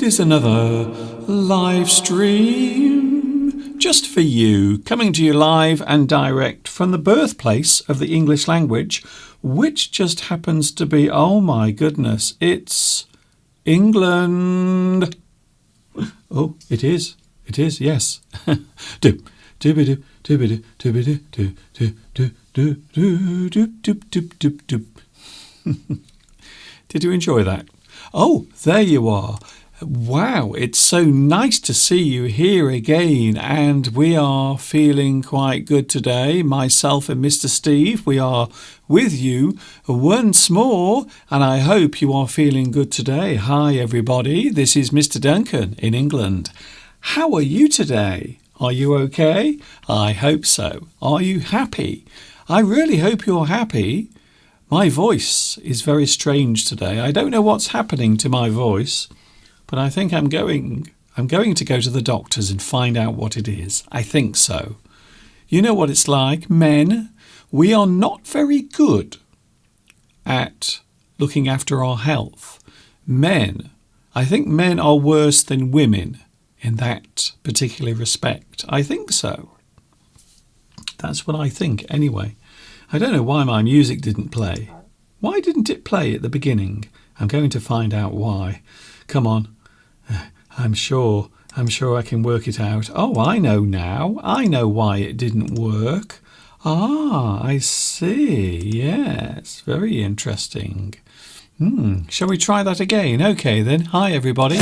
is another live stream just for you, coming to you live and direct from the birthplace of the English language, which just happens to be, oh my goodness, it's England. Oh, it is, yes. do do do do do do do do do do do do do do do. Did you enjoy that? Oh, there you are. Wow, it's so nice to see you here again, and we are feeling quite good today. Myself and Mr. Steve, we are with you once more, and I hope you are feeling good today. Hi everybody, this is Mr. Duncan in England. How are you today? Are you okay? I hope so. Are you happy? I really hope you're happy. My voice is very strange today. I don't know what's happening to my voice, but I think I'm going to go to the doctors and find out what it is. I think so. You know what it's like, men. We are not very good at looking after our health. I think men are worse than women in that particular respect. I think so. That's what I think anyway. I don't know why my music didn't play. Why didn't it play at the beginning? I'm going to find out why. Come on. I'm sure I can work it out. Oh, I know now. I know why it didn't work. Ah, I see. Yes, very interesting. Shall we try that again? Okay then. Hi everybody.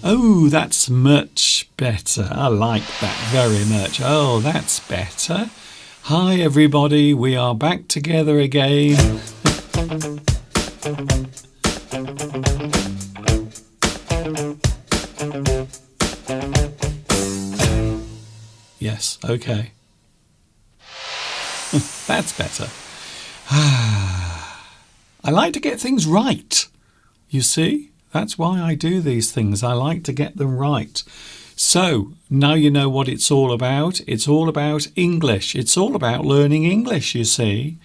Oh, that's much better. I like that very much. Oh, that's better. Hi everybody, we are back together again. Yes, okay. That's better. I like to get things right, you see? That's why I do these things. I like to get them right. So, now you know what it's all about. It's all about English. It's all about learning English, you see.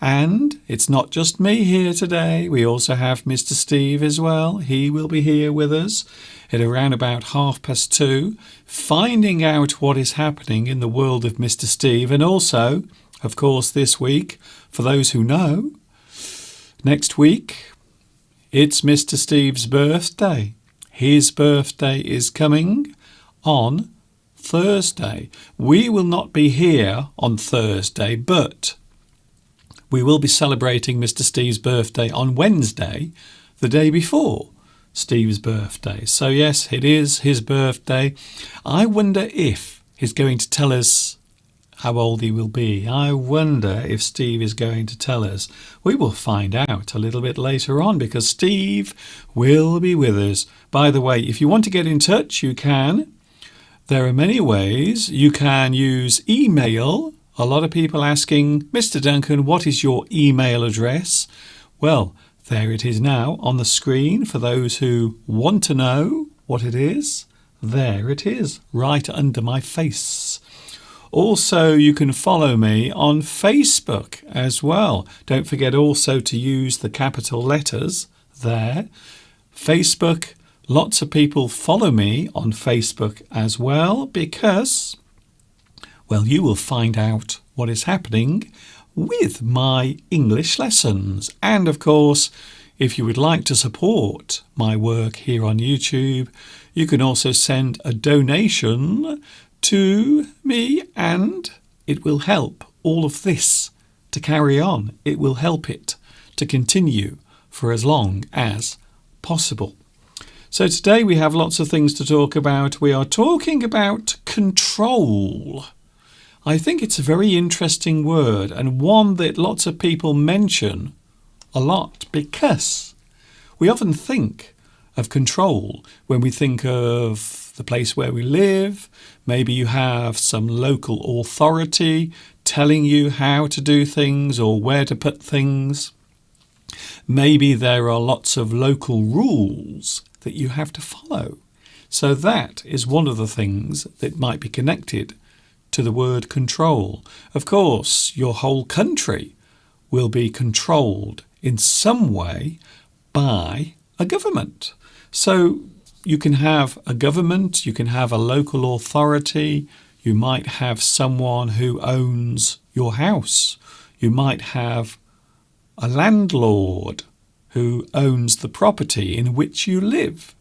And it's not just me here today. We also have Mr. Steve as well. He will be here with us at around about 2:30, finding out what is happening in the world of Mr. Steve. And also, of course, this week, for those who know, next week, it's Mr. Steve's birthday. His birthday is coming on Thursday. We will not be here on Thursday, but we will be celebrating Mr. Steve's birthday on Wednesday, the day before Steve's birthday. So yes, it is his birthday. I wonder if he's going to tell us how old he will be. I wonder if Steve is going to tell us. We will find out a little bit later on because Steve will be with us. By the way, if you want to get in touch, you can. There are many ways. You can use email. A lot of people asking, Mr. Duncan, what is your email address? Well, there it is now on the screen for those who want to know what it is. There it is, right under my face. Also, you can follow me on Facebook as well. Don't forget also to use the capital letters there. Facebook, lots of people follow me on Facebook as well because, well, you will find out what is happening with my English lessons. And of course, if you would like to support my work here on YouTube, you can also send a donation to me and it will help all of this to carry on. It will help it to continue for as long as possible. So today we have lots of things to talk about. We are talking about control. I think it's a very interesting word and one that lots of people mention a lot because we often think of control when we think of the place where we live. Maybe you have some local authority telling you how to do things or where to put things. Maybe there are lots of local rules that you have to follow. So that is one of the things that might be connected to the word control. Of course, your whole country will be controlled in some way by a government. So you can have a government, you can have a local authority, you might have someone who owns your house, you might have a landlord who owns the property in which you live.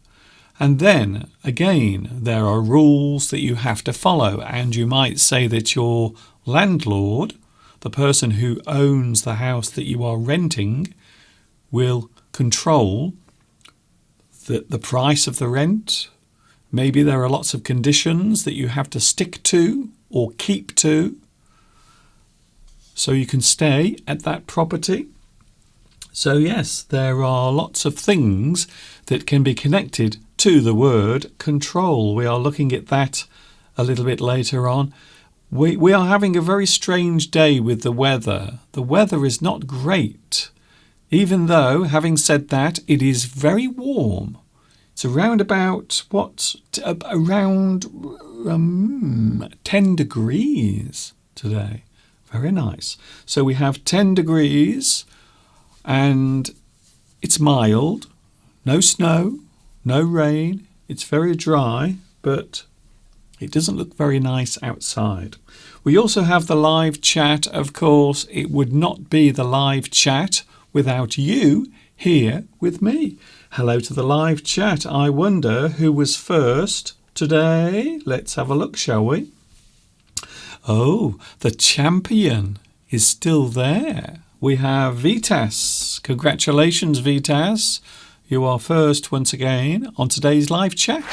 And then, again, there are rules that you have to follow, and you might say that your landlord, the person who owns the house that you are renting, will control the price of the rent. Maybe there are lots of conditions that you have to stick to or keep to so you can stay at that property. So yes, there are lots of things that can be connected to the word control. We are looking at that a little bit later on. We are having a very strange day with the weather. The weather is not great, even though, having said that, it is very warm. It's around about, around 10 degrees today. Very nice. So we have 10 degrees and it's mild, no snow, no rain. It's very dry, but it doesn't look very nice outside. We also have the live chat. Of course, it would not be the live chat without you here with me. Hello to the live chat. I wonder who was first today. Let's have a look, shall we? Oh, the champion is still there. We have Vitas. Congratulations, Vitas. You are first once again on today's live chat.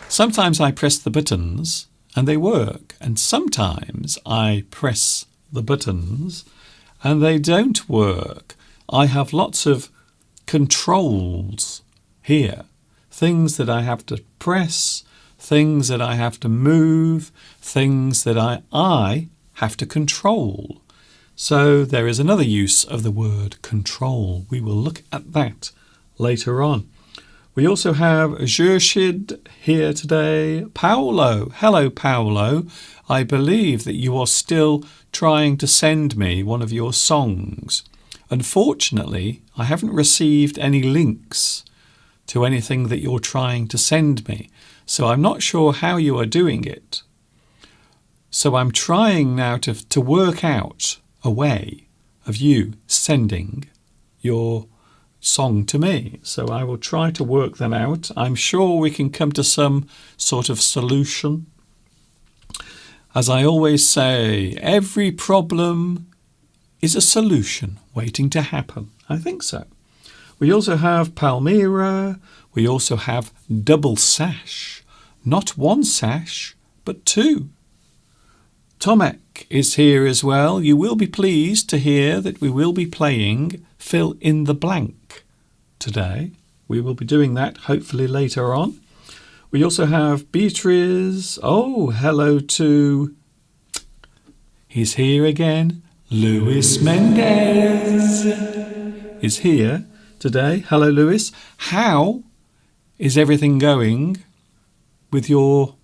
Sometimes I press the buttons and they work, and sometimes I press the buttons and they don't work. I have lots of controls here, things that I have to press, things that I have to move, things that I have to control. So there is another use of the word control. We will look at that later on. We also have Jurshid here today. Paolo. Hello, Paolo. I believe that you are still trying to send me one of your songs. Unfortunately, I haven't received any links to anything that you're trying to send me, so I'm not sure how you are doing it. So I'm trying now to work out a way of you sending your song to me. So I will try to work that out. I'm sure we can come to some sort of solution. As I always say, every problem is a solution waiting to happen. I think so. We also have Palmyra. We also have Double Sash. Not one sash, but two. Tomek is here as well. You will be pleased to hear that we will be playing Fill in the Blank today. We will be doing that hopefully later on. We also have Beatrice. Oh, hello to... He's here again. Luis Mendez is here today. Hello, Luis. How is everything going with your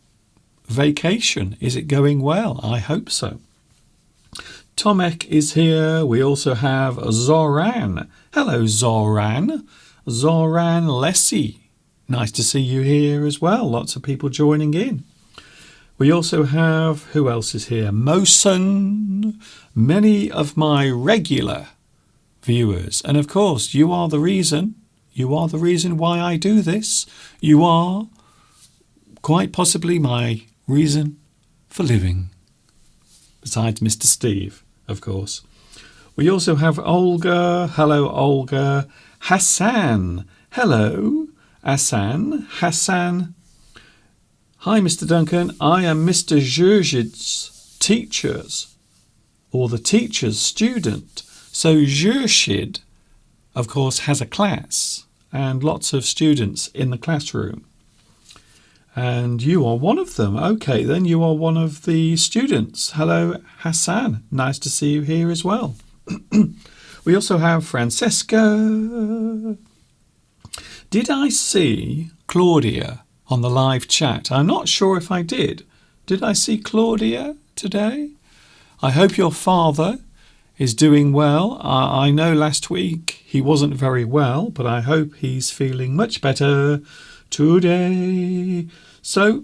vacation? Is it going well? I hope so. Tomek is here. We also have Zoran. Hello, Zoran. Zoran Lessie. Nice to see you here as well. Lots of people joining in. We also have, who else is here? Mosen. Many of my regular viewers. And of course, you are the reason. You are the reason why I do this. You are quite possibly my reason for living. Besides Mr. Steve, of course. We also have Olga. Hello, Olga. Hassan. Hello, Hassan. Hassan. Hi, Mr. Duncan. I am Mr. Jurshid's teachers, or the teacher's student. So Jurshid, of course, has a class and lots of students in the classroom. And you are one of them. Okay, then you are one of the students. Hello, Hassan. Nice to see you here as well. We also have Francesca. Did I see Claudia on the live chat? I'm not sure if I did. Did I see Claudia today? I hope your father is doing well. I know last week he wasn't very well, but I hope he's feeling much better today. So,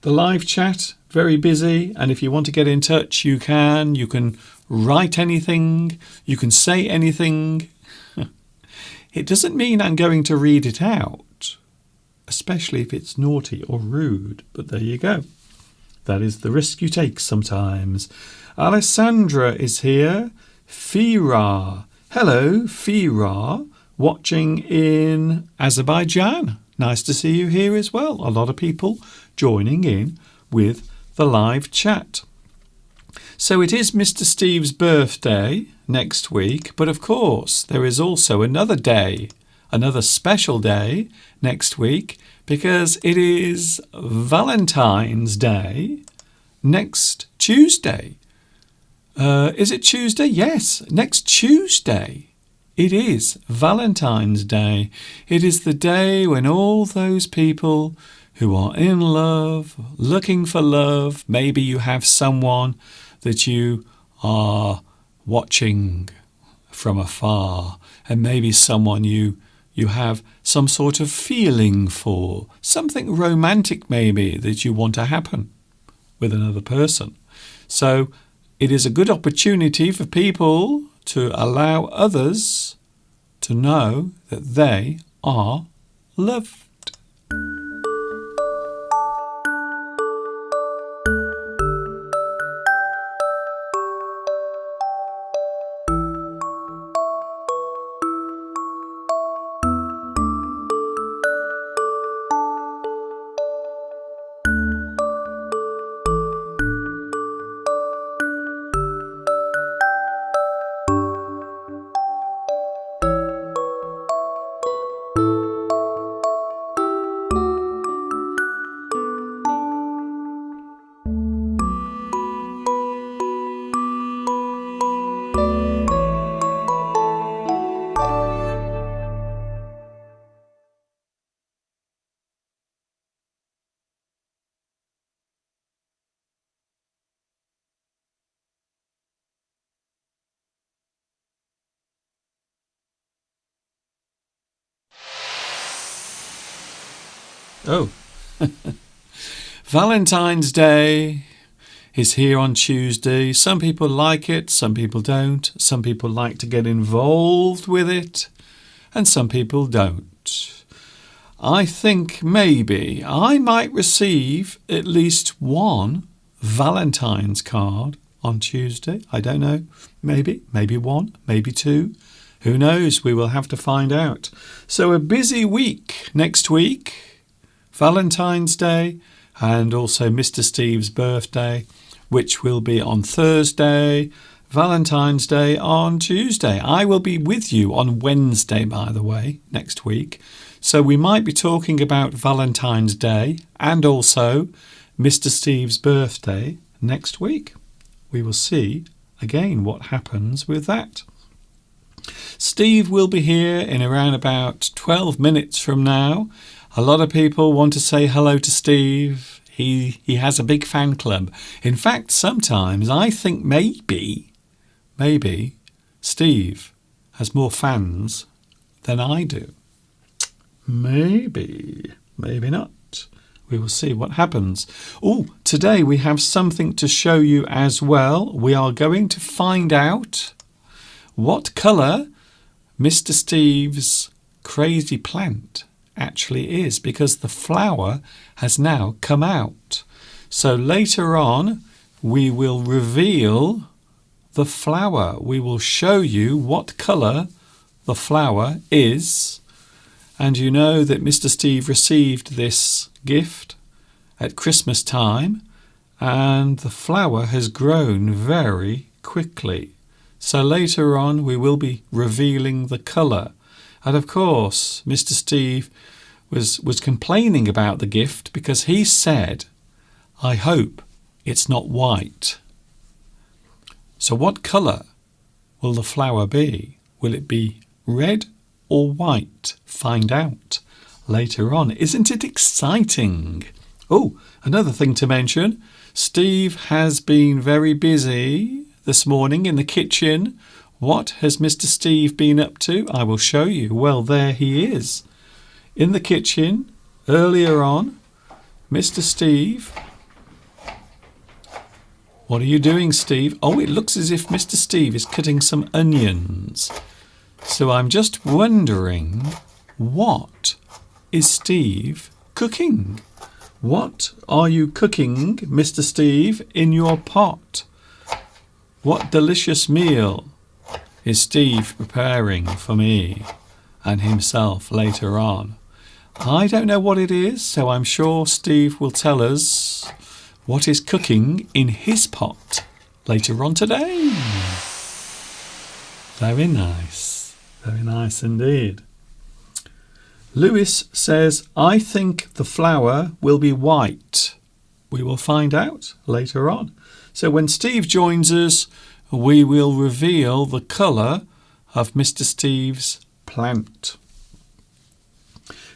the live chat, very busy, and if you want to get in touch, you can. You can write anything, you can say anything. It doesn't mean I'm going to read it out, especially if it's naughty or rude, but there you go. That is the risk you take sometimes. Alessandra is here. Fira. Hello, Fira, watching in Azerbaijan. Nice to see you here as well. A lot of people joining in with the live chat. So it is Mr. Steve's birthday next week, but of course there is also another day, another special day next week, because it is Valentine's Day next Tuesday. Is it Tuesday? Yes, next Tuesday. It is Valentine's Day. It is the day when all those people who are in love, looking for love, maybe you have someone that you are watching from afar, and maybe someone you have some sort of feeling for, something romantic maybe that you want to happen with another person. So it is a good opportunity for people to allow others to know that they are loved. Oh, Valentine's Day is here on Tuesday. Some people like it, some people don't. Some people like to get involved with it, and some people don't. I think maybe I might receive at least one Valentine's card on Tuesday. I don't know. Maybe one, maybe two. Who knows? We will have to find out. So a busy week next week. Valentine's Day and also Mr. Steve's birthday, which will be on Thursday, Valentine's Day on Tuesday. I will be with you on Wednesday, by the way, next week. So we might be talking about Valentine's Day and also Mr. Steve's birthday next week. We will see again what happens with that. Steve will be here in around about 12 minutes from now. A lot of people want to say hello to Steve. He has a big fan club. In fact, sometimes I think maybe Steve has more fans than I do. Maybe not. We will see what happens. Oh, today we have something to show you as well. We are going to find out what colour Mr. Steve's crazy plant actually is, because the flower has now come out. So later on we will reveal the flower. We will show you what colour the flower is. And you know that Mr. Steve received this gift at Christmas time, and the flower has grown very quickly. So later on we will be revealing the colour. And of course, Mr. Steve was complaining about the gift because he said, I hope it's not white. So what colour will the flower be? Will it be red or white? Find out. later on. Isn't it exciting? Oh, another thing to mention. Steve has been very busy this morning in the kitchen. What has Mr. Steve been up to? I will show you. Well, there he is. In the kitchen, earlier on, Mr. Steve. What are you doing, Steve? Oh, it looks as if Mr. Steve is cutting some onions. So I'm just wondering, what is Steve cooking? What are you cooking, Mr. Steve, in your pot? What delicious meal is Steve preparing for me and himself later on? I don't know what it is, so I'm sure Steve will tell us what is cooking in his pot later on today. Very nice indeed. Lewis says, I think the flour will be white. We will find out later on. So when Steve joins us, we will reveal the colour of Mr. Steve's plant.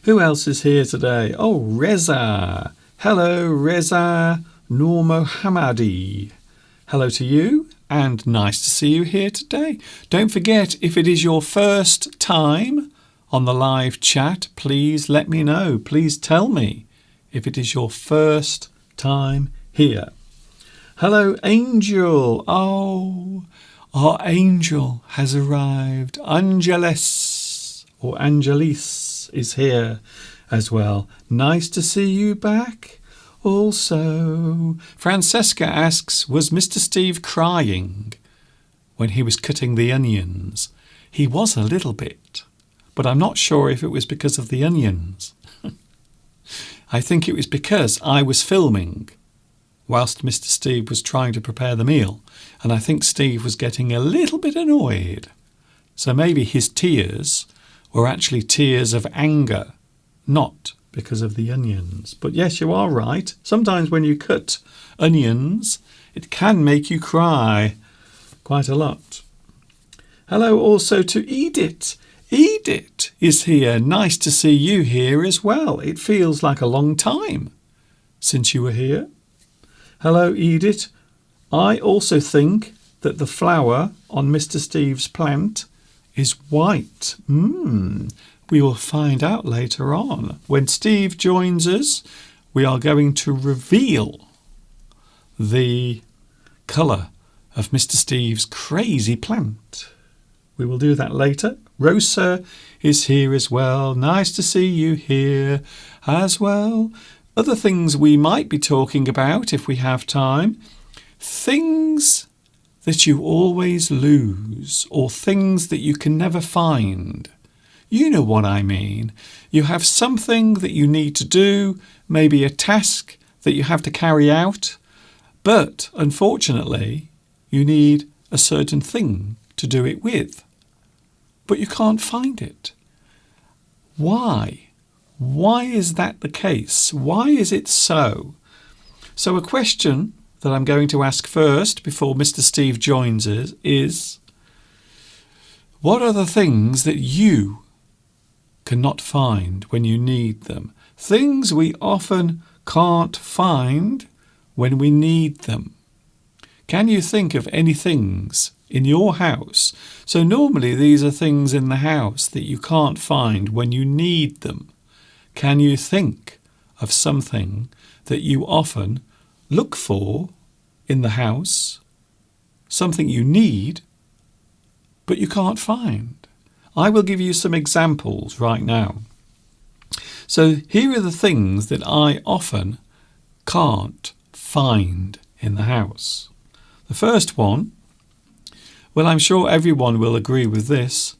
Who else is here today? Oh, Reza. Hello, Reza Noor Mohammadi. Hello to you, and nice to see you here today. Don't forget, if it is your first time on the live chat, please let me know. Please tell me if it is your first time here. Hello, Angel. Oh, our Angel has arrived. Angelis or Angelis is here as well. Nice to see you back. Also, Francesca asks, was Mr. Steve crying when he was cutting the onions? He was a little bit, but I'm not sure if it was because of the onions. I think it was because I was filming whilst Mr. Steve was trying to prepare the meal, and I think Steve was getting a little bit annoyed. So maybe his tears were actually tears of anger, not because of the onions. But yes, you are right. Sometimes when you cut onions, it can make you cry quite a lot. Hello also to Edith. Edith is here. Nice to see you here as well. It feels like a long time since you were here. Hello, Edith. I also think that the flower on Mr. Steve's plant is white. We will find out later on. When Steve joins us, we are going to reveal the colour of Mr. Steve's crazy plant. We will do that later. Rosa is here as well. Nice to see you here as well. Other things we might be talking about if we have time. Things that you always lose, or things that you can never find. You know what I mean. You have something that you need to do, maybe a task that you have to carry out, but unfortunately you need a certain thing to do it with. But you can't find it. Why? Why is that the case? Why is it so? So a question that I'm going to ask first before Mr. Steve joins us is, what are the things that you cannot find when you need them? Things we often can't find when we need them. Can you think of any things in your house? So normally these are things in the house that you can't find when you need them. Can you think of something that you often look for in the house, something you need, but you can't find? I will give you some examples right now. So here are the things that I often can't find in the house. The first one, well, I'm sure everyone will agree with this.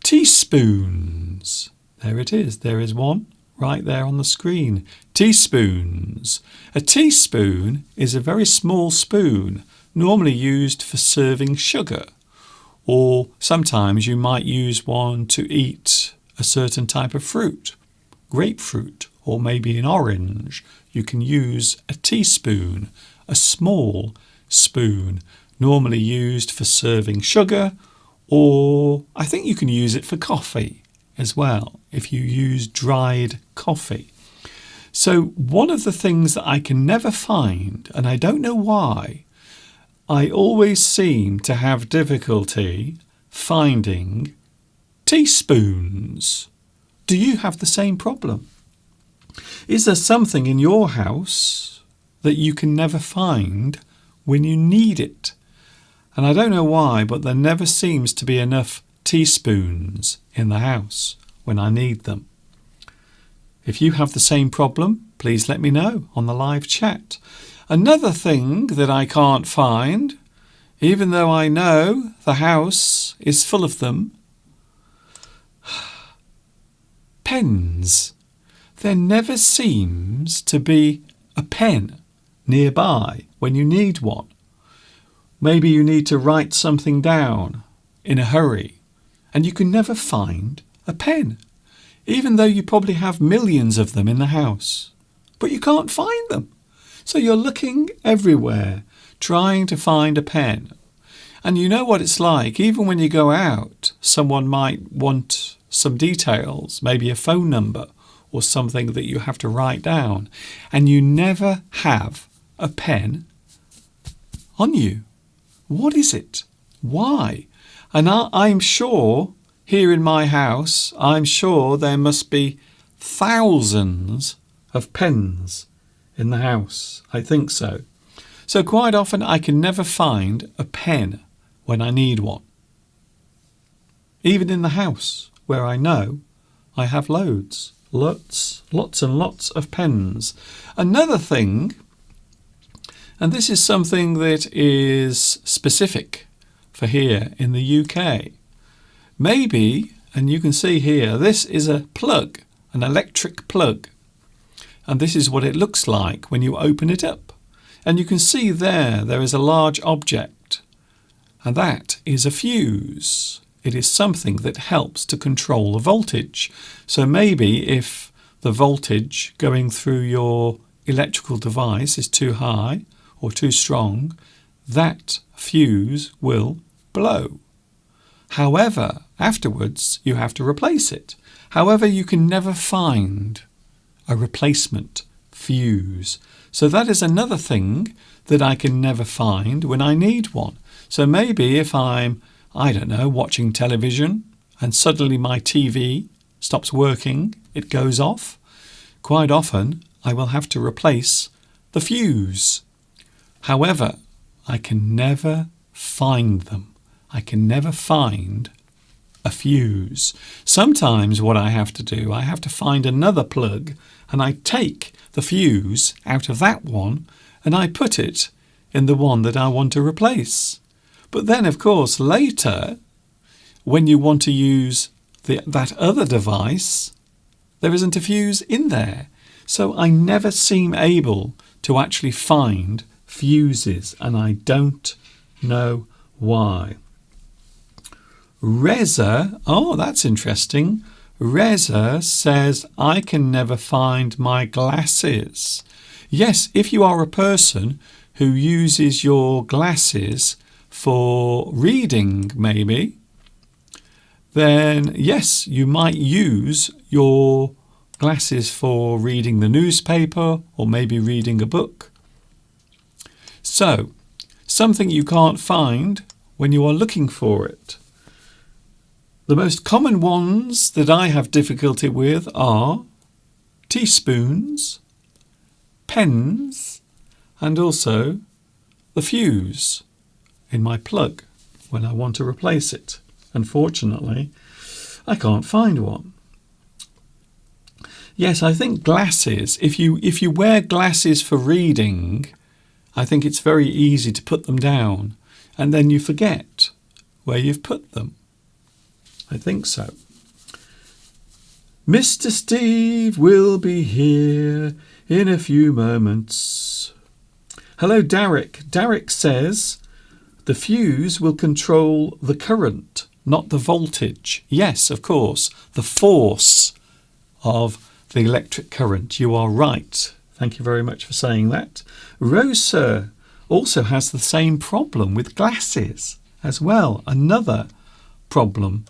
Teaspoons. There it is. There is one right there on the screen. Teaspoons. A teaspoon is a very small spoon, normally used for serving sugar. Or sometimes you might use one to eat a certain type of fruit, grapefruit, or maybe an orange. You can use a teaspoon, a small spoon, normally used for serving sugar, or I think you can use it for coffee as well if you use dried coffee. So one of the things that I can never find, and I don't know why, I always seem to have difficulty finding teaspoons. Do you have the same problem? Is there something in your house that you can never find when you need it? And I don't know why, but there never seems to be enough teaspoons in the house when I need them. If you have the same problem, please let me know on the live chat. Another thing that I can't find, even though I know the house is full of them, pens. There never seems to be a pen nearby when you need one. Maybe you need to write something down in a hurry and you can never find a pen, even though you probably have millions of them in the house. But you can't find them. So you're looking everywhere, trying to find a pen. And you know what it's like. Even when you go out, someone might want some details, maybe a phone number or something that you have to write down. And you never have a pen on you. What is it? Why? And I'm sure here in my house, I'm sure there must be thousands of pens in the house. I think so. So quite often I can never find a pen when I need one. Even in the house where I know I have loads and lots of pens. Another thing, and this is something that is specific for here in the UK. Maybe, and you can see here, this is a plug, an electric plug. And this is what it looks like when you open it up. And you can see there is a large object. And that is a fuse. It is something that helps to control the voltage. So maybe if the voltage going through your electrical device is too high or too strong, that fuse will blow. However, afterwards you have to replace it. However, you can never find a replacement fuse. So that is another thing that I can never find when I need one. So maybe if I'm, I don't know, watching television and suddenly my TV stops working, it goes off, quite often I will have to replace the fuse. However, I can never find them. I can never find a fuse. Sometimes what I have to do, I have to find another plug and I take the fuse out of that one and I put it in the one that I want to replace. But then, of course, later, when you want to use that other device, there isn't a fuse in there. So I never seem able to actually find fuses, and I don't know why. Reza, oh, that's interesting. Reza says, I can never find my glasses. Yes, if you are a person who uses your glasses for reading, maybe, then yes, you might use your glasses for reading the newspaper or maybe reading a book. So, something you can't find when you are looking for it. The most common ones that I have difficulty with are teaspoons, pens, and also the fuse in my plug when I want to replace it. Unfortunately, I can't find one. Yes, I think glasses, if you wear glasses for reading, I think it's very easy to put them down and then you forget where you've put them. I think so. Mr. Steve will be here in a few moments. Hello, Derek. Derek says the fuse will control the current, not the voltage. Yes, of course, the force of the electric current. You are right. Thank you very much for saying that. Rosa also has the same problem with glasses as well. Another problem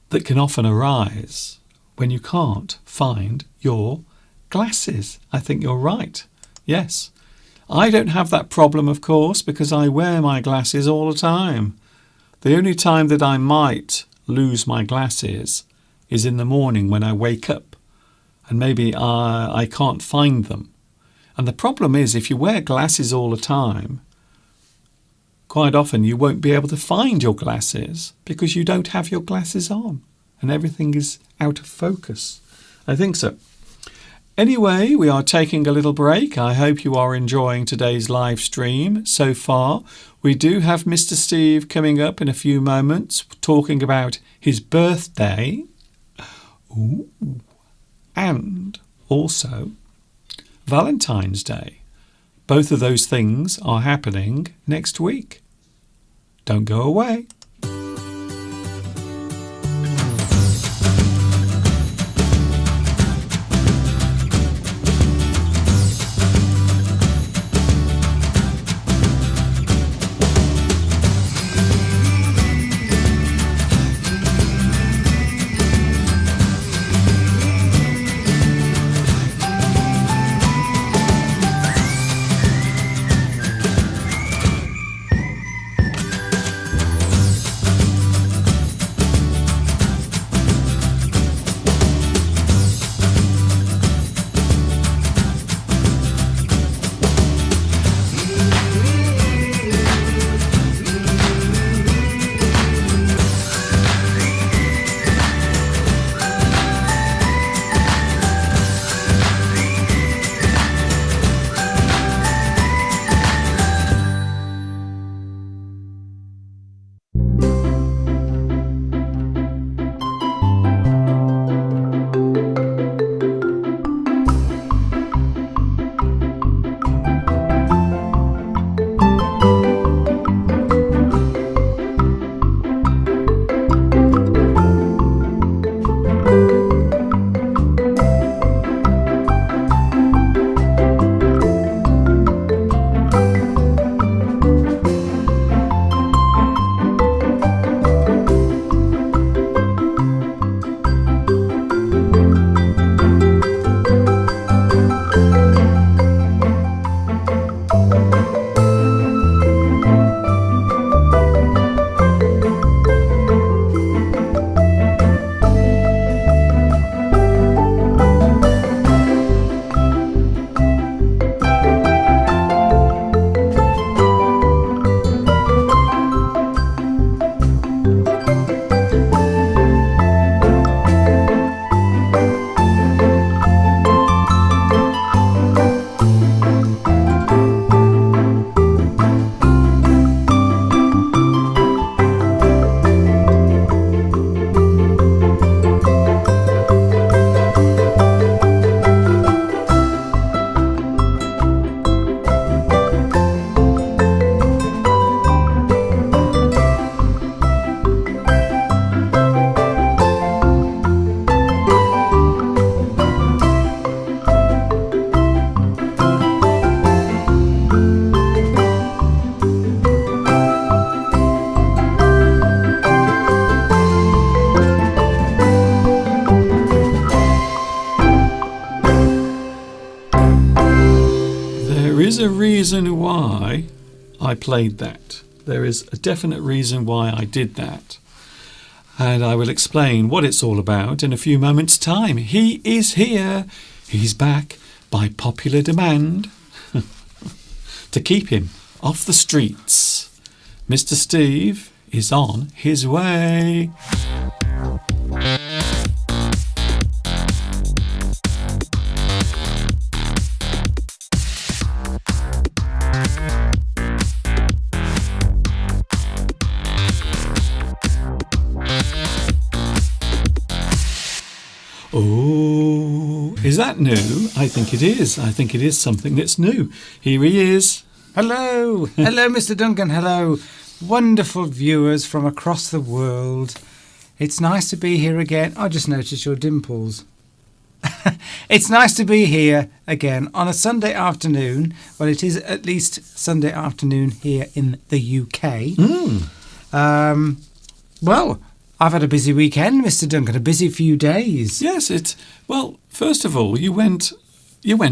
that can often arise when you can't find your glasses. I think you're right. Yes. I don't have that problem, of course, because I wear my glasses all the time. The only time that I might lose my glasses is in the morning when I wake up and maybe I can't find them. And the problem is, if you wear glasses all the time, quite often you won't be able to find your glasses because you don't have your glasses on and everything is out of focus. I think so. Anyway, we are taking a little break. I hope you are enjoying today's live stream so far. We do have Mr. Steve coming up in a few moments talking about his birthday. Ooh. And also Valentine's Day. Both of those things are happening next week. Don't go away. A reason why I played that. There is a definite reason why I did that. And I will explain what it's all about in a few moments' time. He is here. He's back by popular demand to keep him off the streets. Mr. Steve is on his way. Oh, is that new? I think it is. I think it is something that's new. Here he is. Hello. Hello, Mr. Duncan. Hello. Wonderful viewers from across the world. It's nice to be here again. I just noticed your dimples. It's nice to be here again on a Sunday afternoon. Well, it is at least Sunday afternoon here in the UK. Mm. Well, I've had a busy weekend, Mr. Duncan, a busy few days. Yes, well, first of all, you went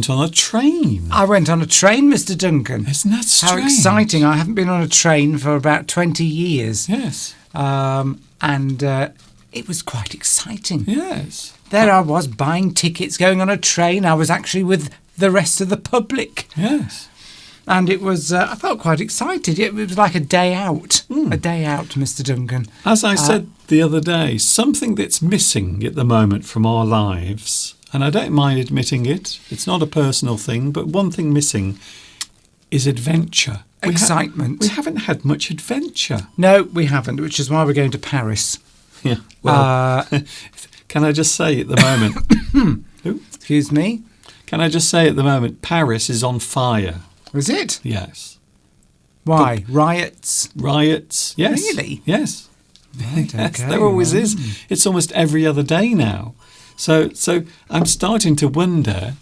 on a train. I went on a train, Mr. Duncan. Isn't that strange? How exciting. I haven't been on a train for about 20 years. Yes. And it was quite exciting. Yes. There I was buying tickets, going on a train. I was actually with the rest of the public. Yes. And it was, I felt quite excited. It was like a day out. A day out, Mr. Duncan. As I said the other day, something that's missing at the moment from our lives, and I don't mind admitting it, it's not a personal thing, but one thing missing is adventure. Excitement. We haven't had much adventure. No, we haven't, which is why we're going to Paris. Yeah. Well, can I just say at the moment... Excuse me? Can I just say at the moment, Paris is on fire. Was it? Yes. Why? Riots? Riots. Yes. Really? Yes. Right, Yes, okay, there always well. is. It's almost every other day now. So I'm starting to wonder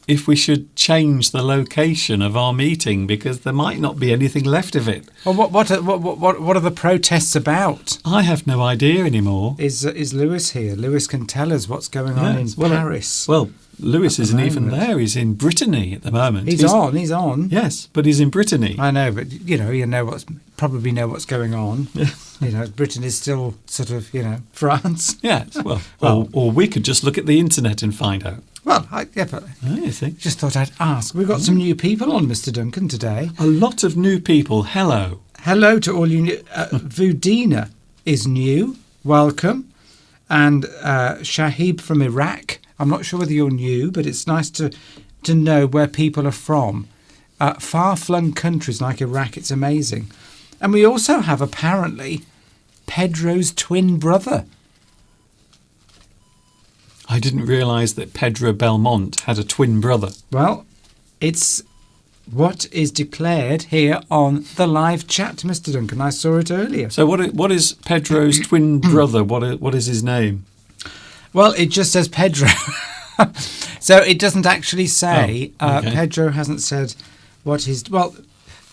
if we should change the location of our meeting because there might not be anything left of it. Well, what are the protests about? I have no idea anymore. Is Lewis here? Lewis can tell us what's going on in Yes. Paris. Well, Lewis At the isn't even moment. there. He's in Brittany at the moment. He's on. Yes, but he's in Brittany. I know, but you probably know what's going on. Britain is still sort of, France. Yes, well, or we could just look at the internet and find out. Well, but Oh, you see. just thought I'd ask. We've got some new people on, Mr. Duncan, today. A lot of new people. Hello. Hello to all you new. Vudina is new. Welcome. And Shahib from Iraq. I'm not sure whether you're new, but it's nice to know where people are from. Far-flung countries like Iraq, it's amazing. And we also have, apparently, Pedro's twin brother. I didn't realise that Pedro Belmont had a twin brother. Well, it's what is declared here on the live chat, Mr. Duncan. I saw it earlier. So what is Pedro's twin brother? What is his name? Well, it just says Pedro. So it doesn't actually say. Okay. Pedro hasn't said what his... Well,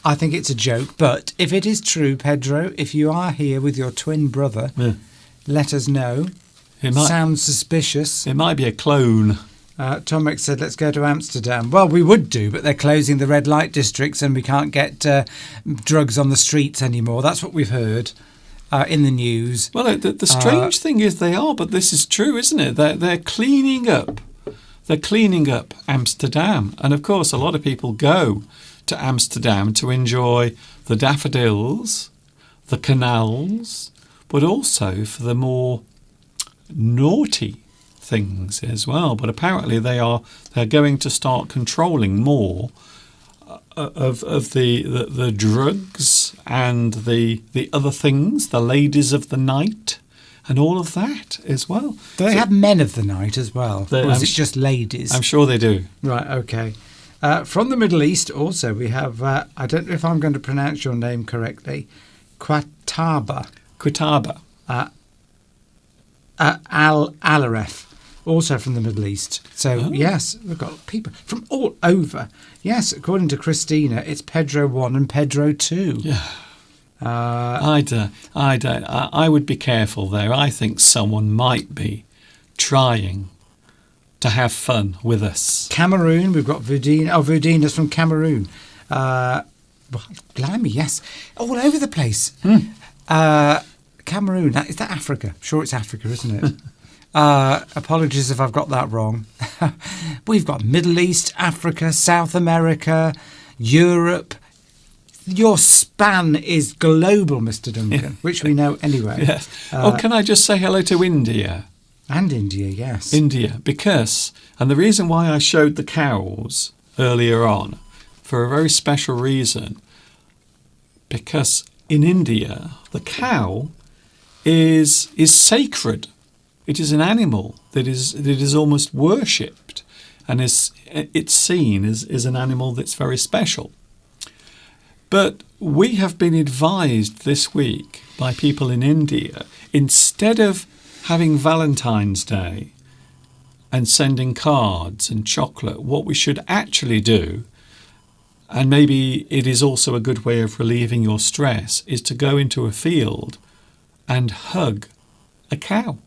I think it's a joke. But if it is true, Pedro, if you are here with your twin brother, Yeah. let us know. It might, Sounds suspicious. it might be a clone. Tomek said, let's go to Amsterdam. Well, we would do, but they're closing the red light districts and we can't get drugs on the streets anymore. That's what we've heard in the news. Well, the strange thing is they are, but this is true, isn't it? They're cleaning up. They're cleaning up Amsterdam. And, of course, a lot of people go to Amsterdam to enjoy the daffodils, the canals, but also for the more naughty things as well. But apparently they're going to start controlling more of the drugs and the other things, the ladies of the night and all of that as well. Do they have men of the night as well? Or is it just ladies? I'm sure they do. Right, okay. From the Middle East also we have, I don't know if I'm going to pronounce your name correctly, Qataba. Qataba. Al-Aref, also from the Middle East. So, yes, we've got people from all over. Yes, according to Christina, it's Pedro 1 and Pedro 2. Yeah. I would be careful there. I think someone might be trying to have fun with us. Cameroon, we've got Vudina. Oh, Vudina's from Cameroon. Well, blimey, yes. All over the place. Cameroon, is that Africa? Sure, it's Africa, isn't it? Apologies if I've got that wrong. We've got Middle East, Africa, South America, Europe. Your span is global, Mr. Duncan, which we know anyway. Yes. Can I just say hello to India? And India, yes. India, because, and the reason why I showed the cows earlier on, for a very special reason, because in India, the cow is sacred. It is an animal that is almost worshipped, and it's seen as an animal that's very special. But we have been advised this week by people in India, instead of having Valentine's Day and sending cards and chocolate, what we should actually do, and maybe it is also a good way of relieving your stress, is to go into a field and hug a cow.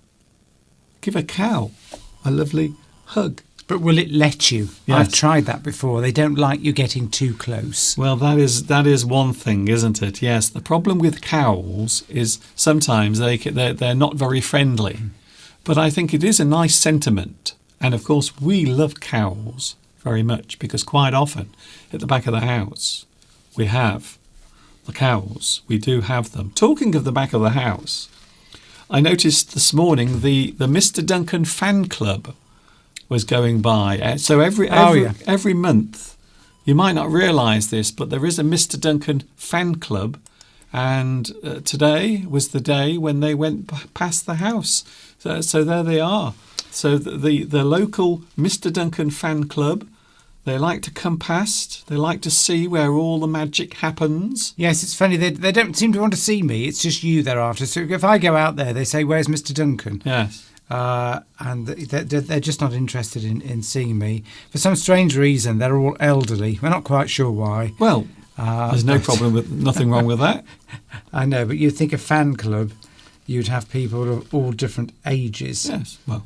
Give a cow a lovely hug. But will it let you? Yes. I've tried that before. They don't like you getting too close. Well, that is one thing, isn't it? Yes. The problem with cows is sometimes they're not very friendly. But I think it is a nice sentiment. And of course, we love cows very much because quite often at the back of the house we have the cows. We do have them. Talking of the back of the house, I noticed this morning the Mr. Duncan fan club was going by. So every month, you might not realise this, but there is a Mr. Duncan fan club, and today was the day when they went past the house. So there they are. So the local Mr. Duncan fan club, they like to come past. They like to see where all the magic happens. Yes, it's funny. They don't seem to want to see me. It's just you they're after. So if I go out there, they say, "Where's Mr. Duncan?" Yes. And they're just not interested in seeing me. For some strange reason, they're all elderly. We're not quite sure why. Well, there's nothing wrong with that. I know, but you'd think a fan club, you'd have people of all different ages. Yes, well.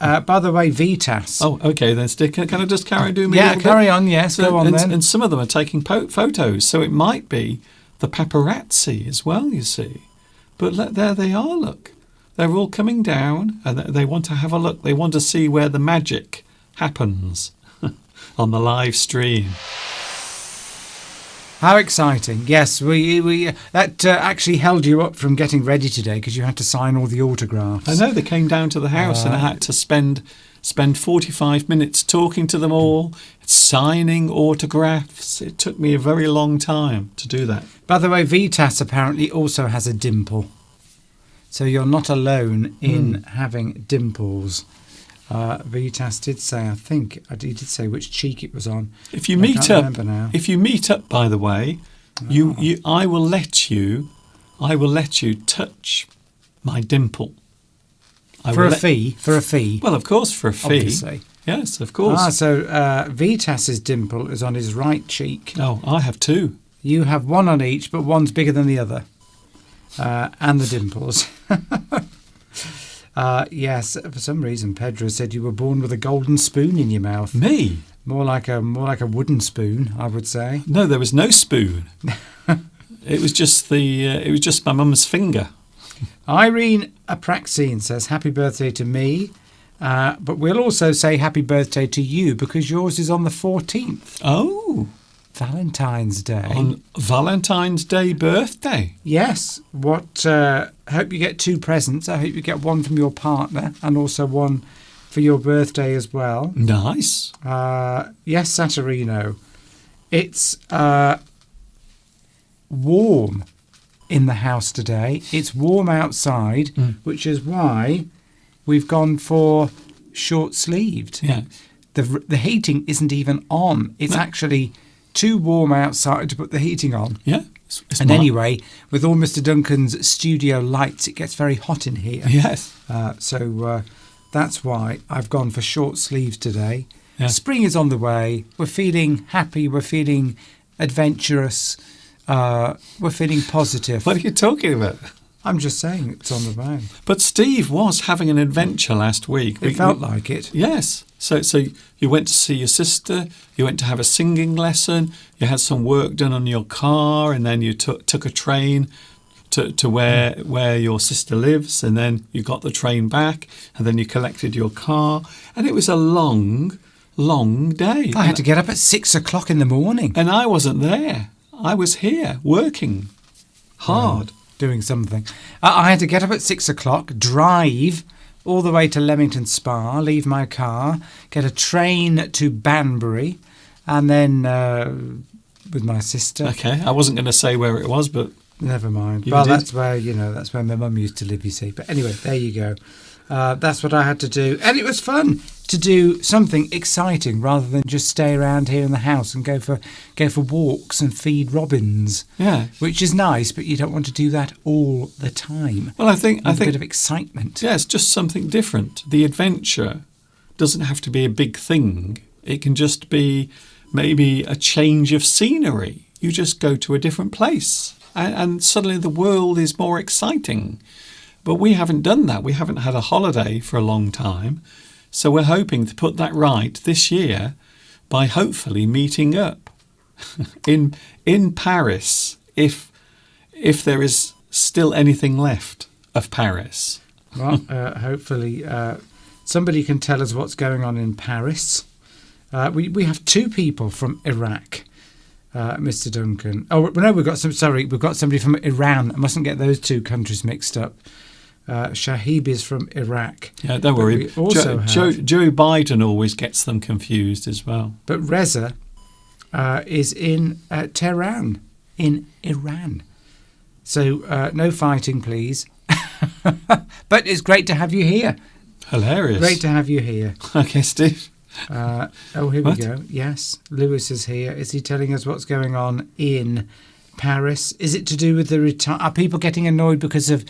By the way, Vitas. Oh, okay, then, Stick. Can I just carry on? Yeah, carry on, yes, go on then. And some of them are taking photos, so it might be the paparazzi as well, you see. But there they are, look. They're all coming down and they want to have a look. They want to see where the magic happens on the live stream. How exciting. Yes, we that actually held you up from getting ready today because you had to sign all the autographs. I know, they came down to the house and I had to spend 45 minutes talking to them all, signing autographs. It took me a very long time to do that. By the way, Vitas apparently also has a dimple. So you're not alone in having dimples. Vitas did say, I think, he did say which cheek it was on. If you meet up, by the way, I will let you touch my dimple. For a fee? Well, of course, for a fee. Obviously. Yes, of course. So Vitas's dimple is on his right cheek. Oh, I have two. You have one on each, but one's bigger than the other. And the dimples. Yes, for some reason Pedro said you were born with a golden spoon in your mouth. Me? More like a wooden spoon, I would say. No, there was no spoon. It was just my mum's finger. Irene Apraxine says happy birthday to me, but we'll also say happy birthday to you because yours is on the 14th. Oh. Valentine's Day. On Valentine's Day birthday? Yes. Hope you get two presents. I hope you get one from your partner and also one for your birthday as well. Nice. Yes, Saturino. It's warm in the house today. It's warm outside, which is why we've gone for short-sleeved. Yeah. The heating isn't even on. It's actually too warm outside to put the heating on. Yeah. Anyway, with all Mr. Duncan's studio lights, it gets very hot in here. Yes. So that's why I've gone for short sleeves today. Yeah. Spring is on the way. We're feeling happy. We're feeling adventurous. We're feeling positive. What are you talking about? I'm just saying it's on the way. But Steve was having an adventure last week. It felt like it. Yes. So you went to see your sister, you went to have a singing lesson, you had some work done on your car, and then you took a train to where your sister lives, and then you got the train back, and then you collected your car, and it was a long day. I had to get up at 6 o'clock in the morning. And I wasn't there. I was here working hard. Doing something. I had to get up at 6 o'clock, drive all the way to Leamington Spa, leave my car, get a train to Banbury, and then with my sister. Okay, I wasn't going to say where it was, but never mind. Well, that's where my mum used to live, you see. But anyway, there you go. That's what I had to do, and it was fun to do something exciting rather than just stay around here in the house and go for walks and feed robins. Yeah, which is nice, but you don't want to do that all the time. Well, I think a bit of excitement. Yeah, it's just something different. The adventure doesn't have to be a big thing. It can just be maybe a change of scenery. You just go to a different place, and suddenly the world is more exciting. But we haven't done that. We haven't had a holiday for a long time. So we're hoping to put that right this year by hopefully meeting up in Paris, if there is still anything left of Paris. Well, hopefully somebody can tell us what's going on in Paris. We have two people from Iraq, Mr. Duncan. Oh no, we've got somebody from Iran. I mustn't get those two countries mixed up. Shahib is from Iraq. Yeah, don't worry. Joe Biden always gets them confused as well. But Reza is in Tehran, in Iran. So no fighting, please. But it's great to have you here. Hilarious. Great to have you here. Okay, Steve. Here we go. Yes, Lewis is here. Is he telling us what's going on in Paris? Is it to do with are people getting annoyed because of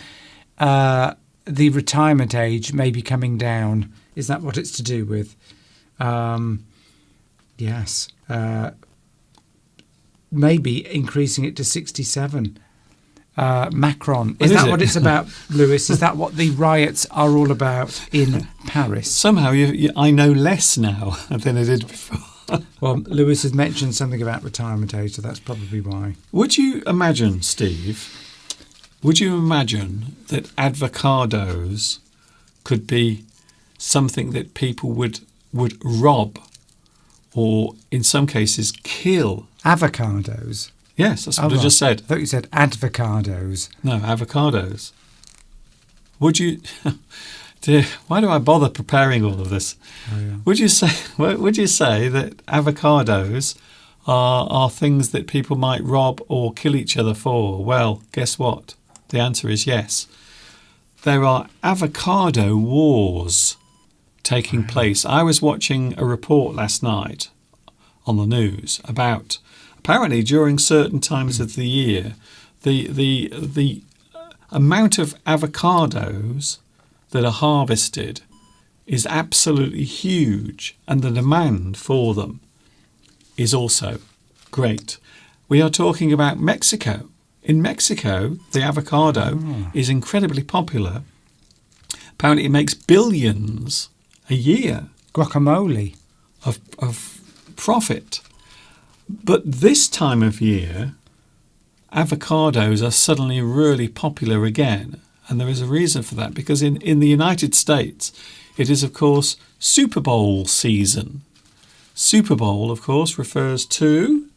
the retirement age maybe coming down? Is that what it's to do with? Yes. Maybe increasing it to 67. Macron. Is that what it's about, Lewis? Is that what the riots are all about in Paris? Somehow I know less now than I did before. Well, Lewis has mentioned something about retirement age, so that's probably why. Would you imagine, Steve, that avocados could be something that people would rob or, in some cases, kill? Avocados? Yes, that's what I just said. I thought you said avocados. No, avocados. Would you... Dear, why do I bother preparing all of this? Oh, yeah. Would you say that avocados are things that people might rob or kill each other for? Well, guess what? The answer is yes. There are avocado wars taking place. I was watching a report last night on the news about apparently during certain times of the year, the amount of avocados that are harvested is absolutely huge, and the demand for them is also great. We are talking about Mexico. In Mexico, the avocado is incredibly popular. Apparently, it makes billions a year. Guacamole. Of profit. But this time of year, avocados are suddenly really popular again. And there is a reason for that, because in the United States, it is, of course, Super Bowl season. Super Bowl, of course, refers to...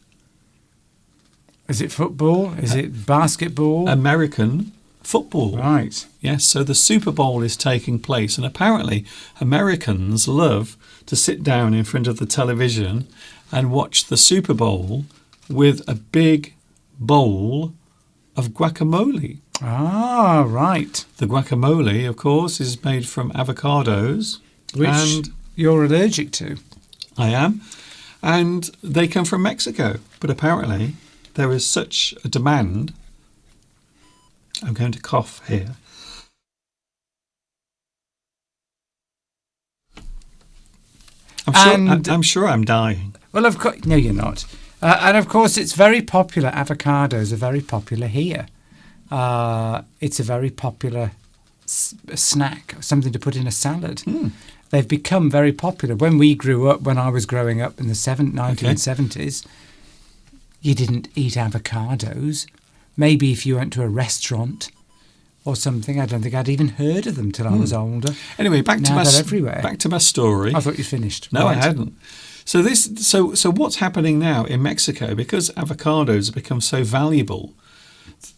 Is it football? Is it basketball? American football. Right. Yes, so the Super Bowl is taking place, and apparently Americans love to sit down in front of the television and watch the Super Bowl with a big bowl of guacamole. Ah, right. The guacamole, of course, is made from avocados. Which you're allergic to. I am. And they come from Mexico. But apparently there is such a demand. I'm going to cough here. I'm sure I'm dying. Well, of course, no, you're not. And of course, it's very popular. Avocados are very popular here. It's a very popular snack, something to put in a salad. They've become very popular. When I was growing up in the 1970s, you didn't eat avocados. Maybe if you went to a restaurant or something, I don't think I'd even heard of them till I was older. Anyway, back to my story. I thought you'd finished. No, right. I hadn't. So what's happening now in Mexico, because avocados have become so valuable,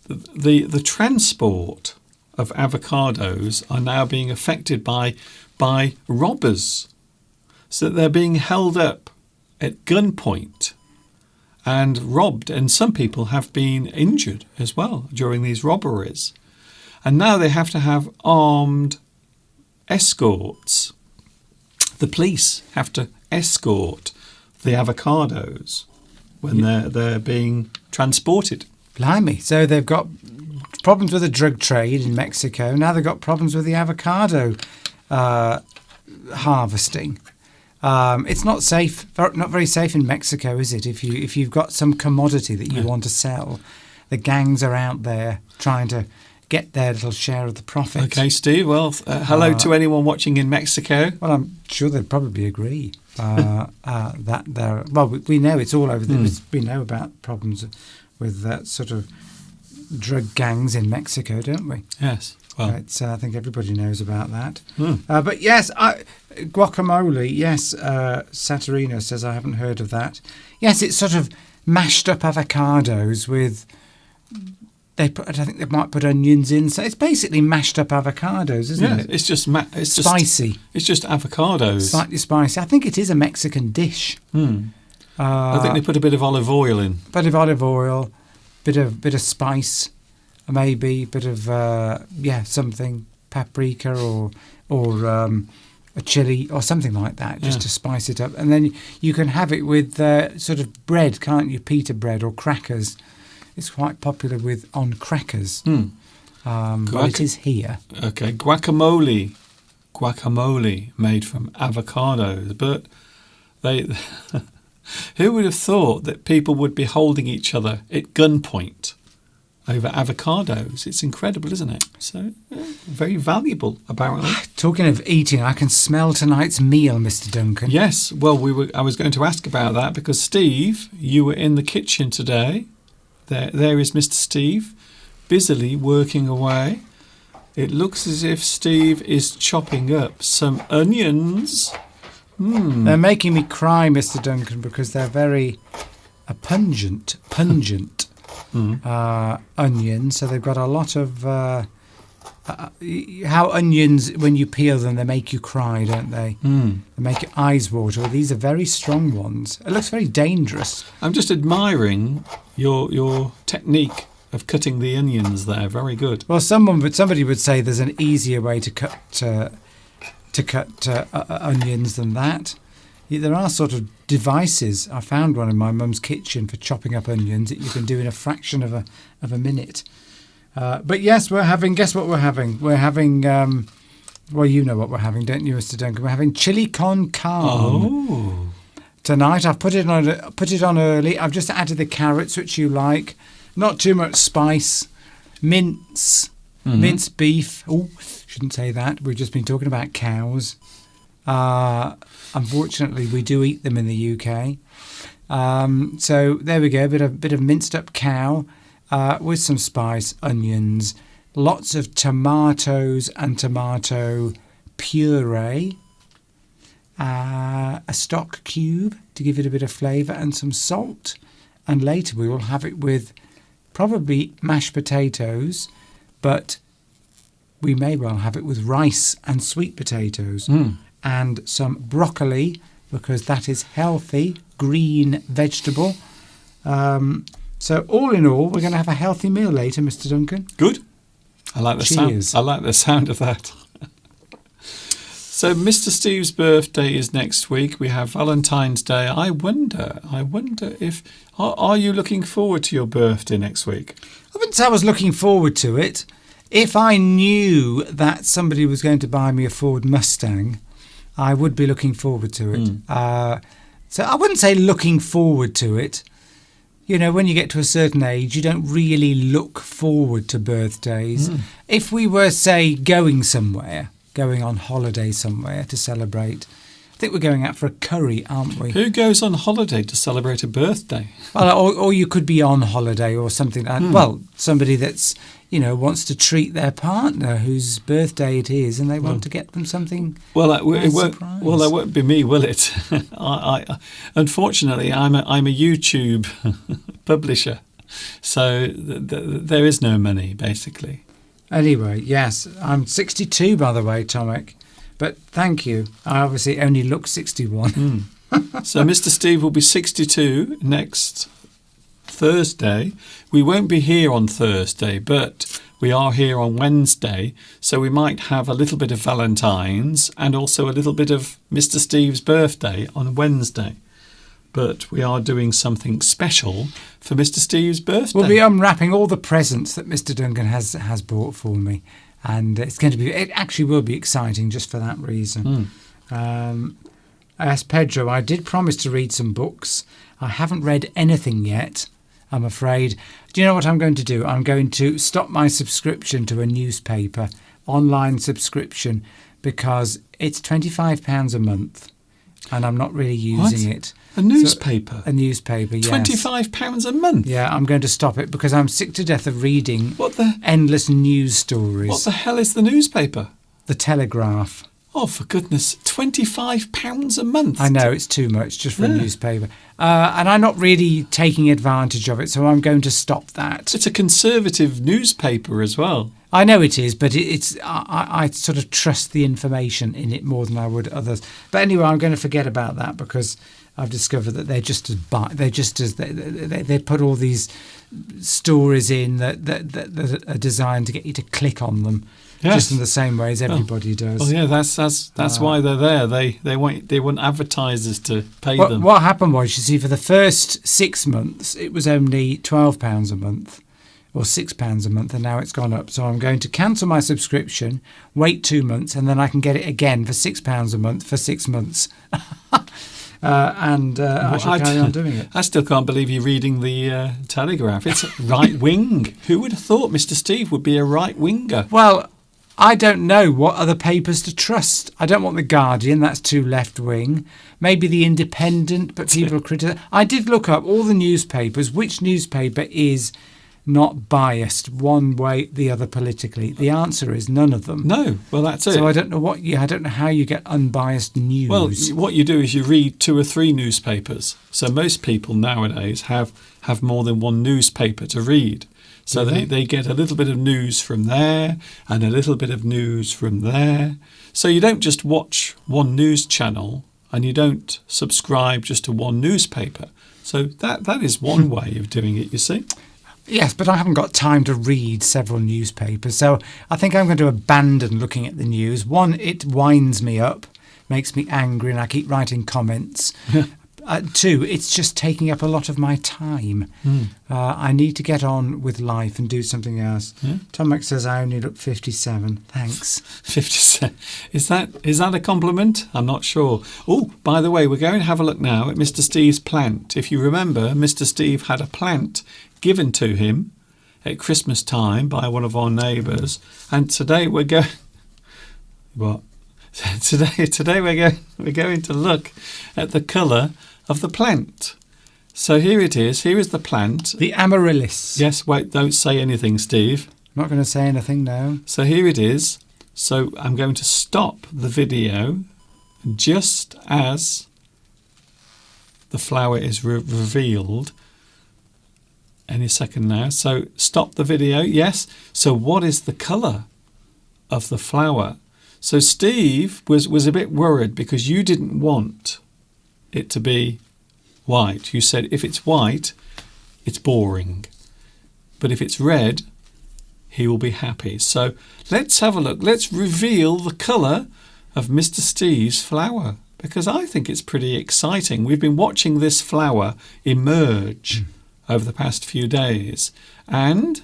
the transport of avocados are now being affected by robbers. So they're being held up at gunpoint and robbed, and some people have been injured as well during these robberies. And now they have to have armed escorts. The police have to escort the avocados when they're being transported. Blimey. So they've got problems with the drug trade in Mexico. Now they've got problems with the avocado harvesting. It's not safe, not very safe in Mexico, is it? If you've got some commodity that you want to sell, the gangs are out there trying to get their little share of the profit. Okay, Steve. Well, hello to anyone watching in Mexico. Well, I'm sure they'd probably agree that they're... Well, we know it's all over. We know about problems with sort of drug gangs in Mexico, don't we? Yes. Well, I think everybody knows about that. But yes, guacamole, yes, Saturino says I haven't heard of that. Yes, it's sort of mashed up avocados with... I think they might put onions in. So it's basically mashed up avocados, isn't it? It's just it's spicy. It's just avocados. Slightly spicy. I think it is a Mexican dish. I think they put a bit of olive oil in. Bit of olive oil, bit of spice, maybe bit of something, paprika or a chili or something like that, just to spice it up. And then you can have it with sort of bread, can't you? Pita bread or crackers. It's quite popular on crackers. But it is here. Okay, guacamole made from avocados, but they. Who would have thought that people would be holding each other at gunpoint over avocados? It's incredible, isn't it? So, very valuable, apparently. Talking of eating, I can smell tonight's meal, Mr. Duncan. Yes, well, I was going to ask about that because, Steve, you were in the kitchen today. There is Mr. Steve, busily working away. It looks as if Steve is chopping up some onions. They're making me cry, Mr. Duncan, because they're very pungent onions. So they've got a lot of... how onions, when you peel them, they make you cry, don't they? They make your eyes water. These are very strong ones. It looks very dangerous. I'm just admiring your technique of cutting the onions there. Very good. Well, somebody would say there's an easier way to cut onions than that. There are sort of devices. I found one in my mum's kitchen for chopping up onions that you can do in a fraction of a minute. But yes, guess what we're having? We're having, well, you know what we're having, don't you, Mr. Duncan? We're having chili con carne tonight. I've put it on early. I've just added the carrots, which you like. Not too much spice. Minced beef. Oh, shouldn't say that. We've just been talking about cows. Unfortunately, we do eat them in the UK. So there we go. A bit of minced up cow. With some spice, onions, lots of tomatoes and tomato puree, a stock cube to give it a bit of flavour and some salt. And later we will have it with probably mashed potatoes, but we may well have it with rice and sweet potatoes and some broccoli, because that is healthy, green vegetable. So all in all, we're going to have a healthy meal later, Mr. Duncan. Good. I like the Cheers. sound. I like the sound of that. So Mr. Steve's birthday is next week. We have Valentine's Day. I wonder if are you looking forward to your birthday next week? I wouldn't say I was looking forward to it. If I knew that somebody was going to buy me a Ford Mustang, I would be looking forward to it. So I wouldn't say looking forward to it. You know, when you get to a certain age, you don't really look forward to birthdays. If we were, say, going on holiday somewhere to celebrate, I think we're going out for a curry, aren't we? Who goes on holiday to celebrate a birthday? Well, or you could be on holiday or something like that. Well, somebody that's, wants to treat their partner whose birthday it is, and they want to get them something. Well, that won't be me, will it? I unfortunately, I'm a YouTube publisher, so there is no money, basically. Anyway, yes, I'm 62, by the way, Tomek. But thank you. I obviously only look 61. So Mr. Steve will be 62 next Thursday. We won't be here on Thursday, but we are here on Wednesday. So we might have a little bit of Valentine's and also a little bit of Mr. Steve's birthday on Wednesday. But we are doing something special for Mr. Steve's birthday. We'll be unwrapping all the presents that Mr. Duncan has bought for me. And it actually will be exciting just for that reason. As Pedro, I did promise to read some books. I haven't read anything yet. I'm afraid. Do you know what I'm going to do? I'm going to stop my subscription to a newspaper, online subscription, because it's £25 a month and I'm not really using it. A newspaper? So, a newspaper, yes. £25 a month? Yeah, I'm going to stop it because I'm sick to death of reading What the endless news stories. What the hell is the newspaper? The Telegraph. Oh, for goodness, £25 a month? I know, it's too much just for a newspaper. And I'm not really taking advantage of it, so I'm going to stop that. It's a conservative newspaper as well. I know it is, but I sort of trust the information in it more than I would others. But anyway, I'm going to forget about that because I've discovered that they put all these stories in that are designed to get you to click on them. Yes. Just in the same way as everybody does. Well, yeah, that's why they're there. They want advertisers to pay them. What happened was, you see, for the first 6 months, it was only £12 a month or £6 a month, and now it's gone up. So I'm going to cancel my subscription, wait 2 months, and then I can get it again for £6 a month for 6 months. I shall carry on doing it. I still can't believe you're reading the Telegraph. It's right wing. Who would have thought Mr. Steve would be a right winger? Well, I don't know what other papers to trust. I don't want the Guardian, that's too left-wing. Maybe the Independent, but people criticise. I did look up all the newspapers, which newspaper is not biased one way the other politically. The answer is none of them. No, well, that's it. So I don't know how you get unbiased news. Well, what you do is you read 2 or 3 newspapers. So most people nowadays have more than one newspaper to read. So they get a little bit of news from there and a little bit of news from there. So you don't just watch one news channel and you don't subscribe just to one newspaper. So that is one way of doing it, you see. Yes, but I haven't got time to read several newspapers. So I think I'm going to abandon looking at the news. One, it winds me up, makes me angry, and I keep writing comments. 2, it's just taking up a lot of my time. I need to get on with life and do something else. Tomac says I only look 57. Thanks. 57. Is that a compliment? I'm not sure. Oh, by the way, we're going to have a look now at Mr. Steve's plant. If you remember, Mr. Steve had a plant given to him at Christmas time by one of our neighbours, and today we're going. What? Today we're going to look at the colour of the plant. So here it is. Here is the plant. The amaryllis. Yes, wait, don't say anything, Steve. I'm not going to say anything now. So here it is. So I'm going to stop the video just as the flower is revealed. Any second now. So stop the video. Yes. So what is the colour of the flower? So Steve was a bit worried because you didn't want it to be white. You said if it's white, it's boring. But if it's red, he will be happy. So let's have a look. Let's reveal the colour of Mr. Steve's flower, because I think it's pretty exciting. We've been watching this flower emerge over the past few days. And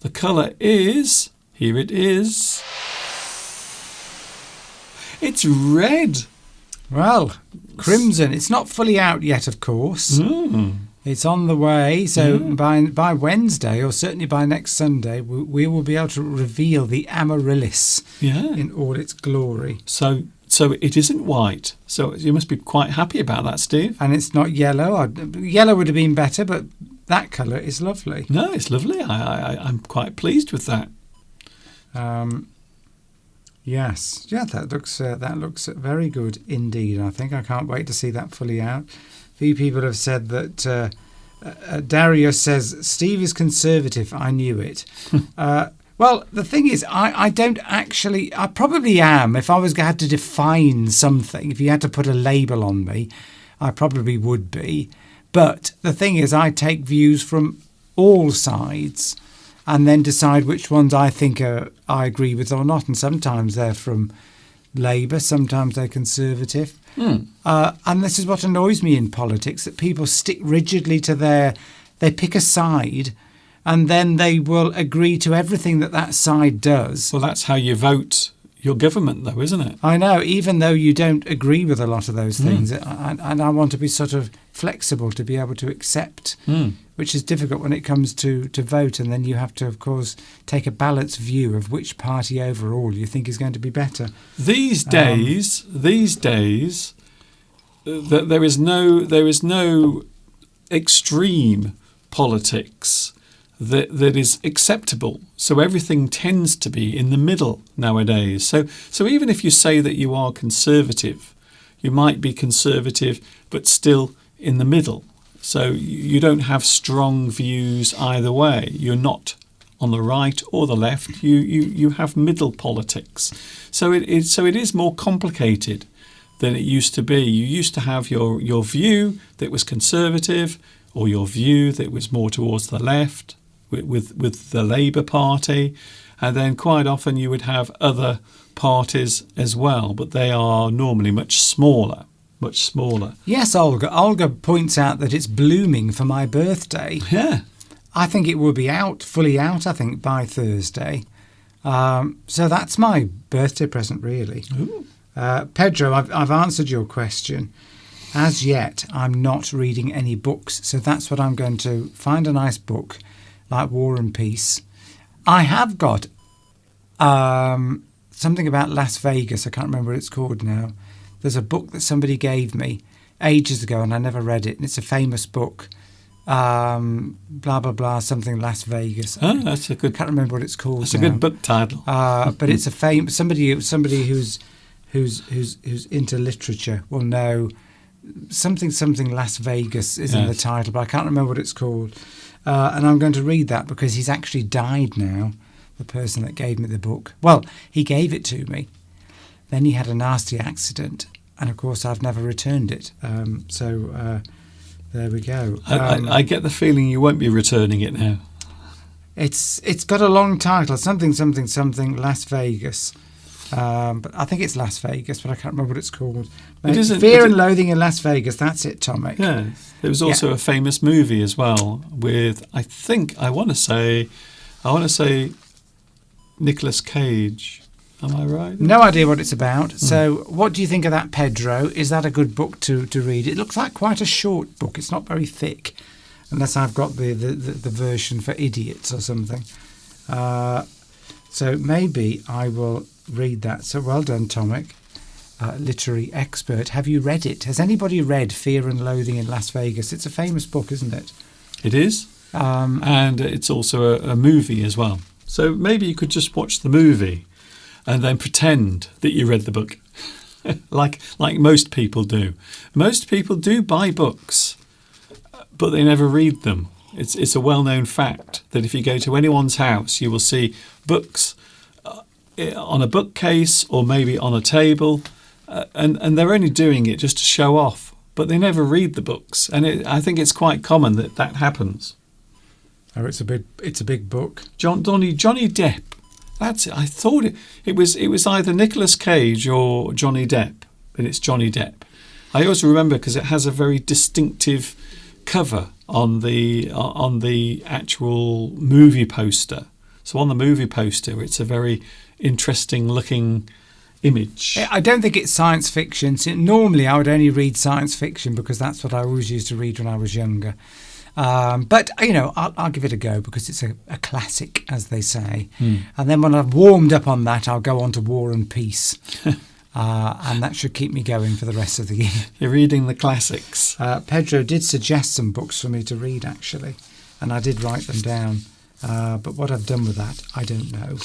the colour is, here it is, it's red. Well, crimson. It's not fully out yet, of course. It's on the way. So by Wednesday, or certainly by next Sunday, we will be able to reveal the amaryllis in all its glory. So it isn't white. So you must be quite happy about that, Steve. And it's not yellow. Yellow would have been better, but that colour is lovely. No, it's lovely. I'm quite pleased with that. Yes, yeah, that looks very good indeed. I think I can't wait to see that fully out. A few people have said that. Darius says Steve is conservative. I knew it. Well, the thing is, I don't actually. I probably am. If I had to define something, if you had to put a label on me, I probably would be. But the thing is, I take views from all sides and then decide which ones I think I agree with or not. And sometimes they're from Labour, sometimes they're Conservative. And this is what annoys me in politics, that people stick rigidly to they pick a side and then they will agree to everything that side does. Well, that's how you vote. your government, though, isn't it? I know, even though you don't agree with a lot of those things, and I want to be sort of flexible to be able to accept, which is difficult when it comes to vote, and then you have to, of course, take a balanced view of which party overall you think is going to be better. These days, there is no extreme politics that is acceptable. So everything tends to be in the middle nowadays. So even if you say that you are conservative, you might be conservative but still in the middle. So you don't have strong views either way. You're not on the right or the left. You have middle politics. So it is more complicated than it used to be. You used to have your view that was conservative, or your view that was more towards the left with the Labour Party, and then quite often you would have other parties as well, but they are normally much smaller. Yes, Olga. Olga points out that it's blooming for my birthday. Yeah. I think it will be fully out, I think, by Thursday. So that's my birthday present, really. Pedro, I've answered your question. As yet, I'm not reading any books, so that's what I'm going to find a nice book like War and Peace. I have got something about Las Vegas. I can't remember what it's called now. There's a book that somebody gave me ages ago, and I never read it. And it's a famous book. Blah blah blah, something Las Vegas. Oh, that's a good. I can't remember what it's called. That's a good book title. But it's a somebody who's into literature will know something Las Vegas is in the title, but I can't remember what it's called. And I'm going to read that because he's actually died now, the person that gave me the book. Well, he gave it to me. Then he had a nasty accident, and of course I've never returned it. So there we go. I get the feeling you won't be returning it now. It's got a long title, something Las Vegas. But I think it's Las Vegas, but I can't remember what it's called. Fear and Loathing in Las Vegas. That's it, Tomek. Yeah, there was also a famous movie as well with I want to say Nicolas Cage. Am I right? No idea what it's about. So, what do you think of that, Pedro? Is that a good book to read? It looks like quite a short book. It's not very thick, unless I've got the version for idiots or something. So maybe I will read that. So well done, Tomek, literary expert. Have you read it? Has anybody read Fear and Loathing in Las Vegas? It's a famous book, isn't it? It is. And it's also a movie as well. So maybe you could just watch the movie and then pretend that you read the book. like most people do. Most people do buy books, but they never read them. It's a well-known fact that if you go to anyone's house, you will see books on a bookcase or maybe on a table, and they're only doing it just to show off, but they never read the books. And I think it's quite common that happens. Oh, it's a big book. Johnny Depp. That's it. I thought it was either Nicolas Cage or Johnny Depp, but it's Johnny Depp. I always remember because it has a very distinctive cover on the actual movie poster. So on the movie poster, it's a very interesting looking image. I don't think it's science fiction. Normally, I would only read science fiction because that's what I always used to read when I was younger. But, I'll give it a go because it's a classic, as they say. And then when I've warmed up on that, I'll go on to War and Peace. And that should keep me going for the rest of the year. You're reading the classics. Pedro did suggest some books for me to read, actually. And I did write them down. But what I've done with that, I don't know.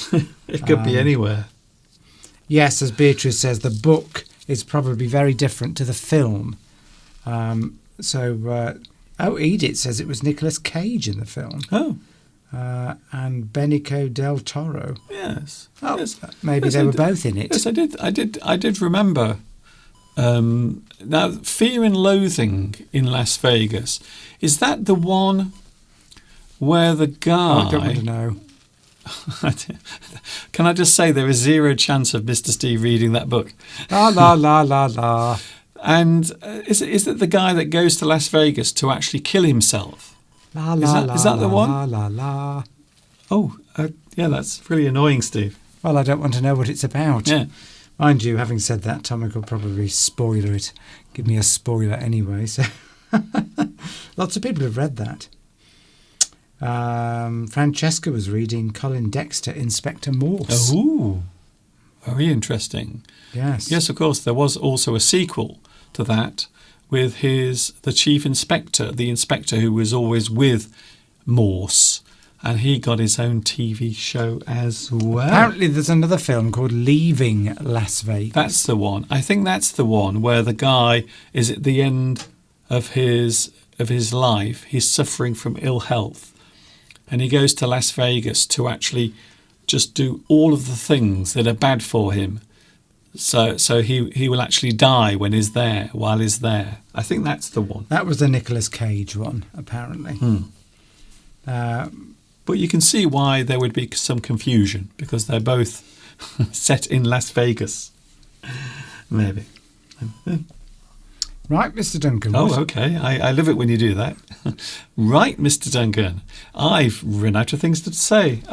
It could be anywhere. Yes, as Beatrice says, the book is probably very different to the film. Edith says it was Nicolas Cage in the film. Oh. And Benicio del Toro. Yes. Oh, yes. Maybe they were both in it. Yes, I did remember. Now, Fear and Loathing in Las Vegas, is that the one where the guy... I don't want to know. Can I just say there is zero chance of Mr. Steve reading that book? La la la la la. And is it the guy that goes to Las Vegas to actually kill himself? La la is that the one? La la la. Oh, yeah, that's really annoying, Steve. Well, I don't want to know what it's about. Yeah. Mind you, having said that, Tomic will probably spoiler it. Give me a spoiler anyway. So lots of people have read that. Francesca was reading Colin Dexter, Inspector Morse. Oh, very interesting. Yes. Yes, of course, there was also a sequel to that with the chief inspector, the inspector who was always with Morse, and he got his own TV show as well. Apparently there's another film called Leaving Las Vegas. That's the one. I think that's the one where the guy is at the end of his life. He's suffering from ill health, and he goes to Las Vegas to actually just do all of the things that are bad for him. So he will actually die while he's there. I think that's the one. That was the Nicolas Cage one, apparently. But you can see why there would be some confusion, because they're both set in Las Vegas. Maybe. Right, Mr. Duncan. Oh, okay. I love it when you do that. Right, Mr. Duncan. I've run out of things to say.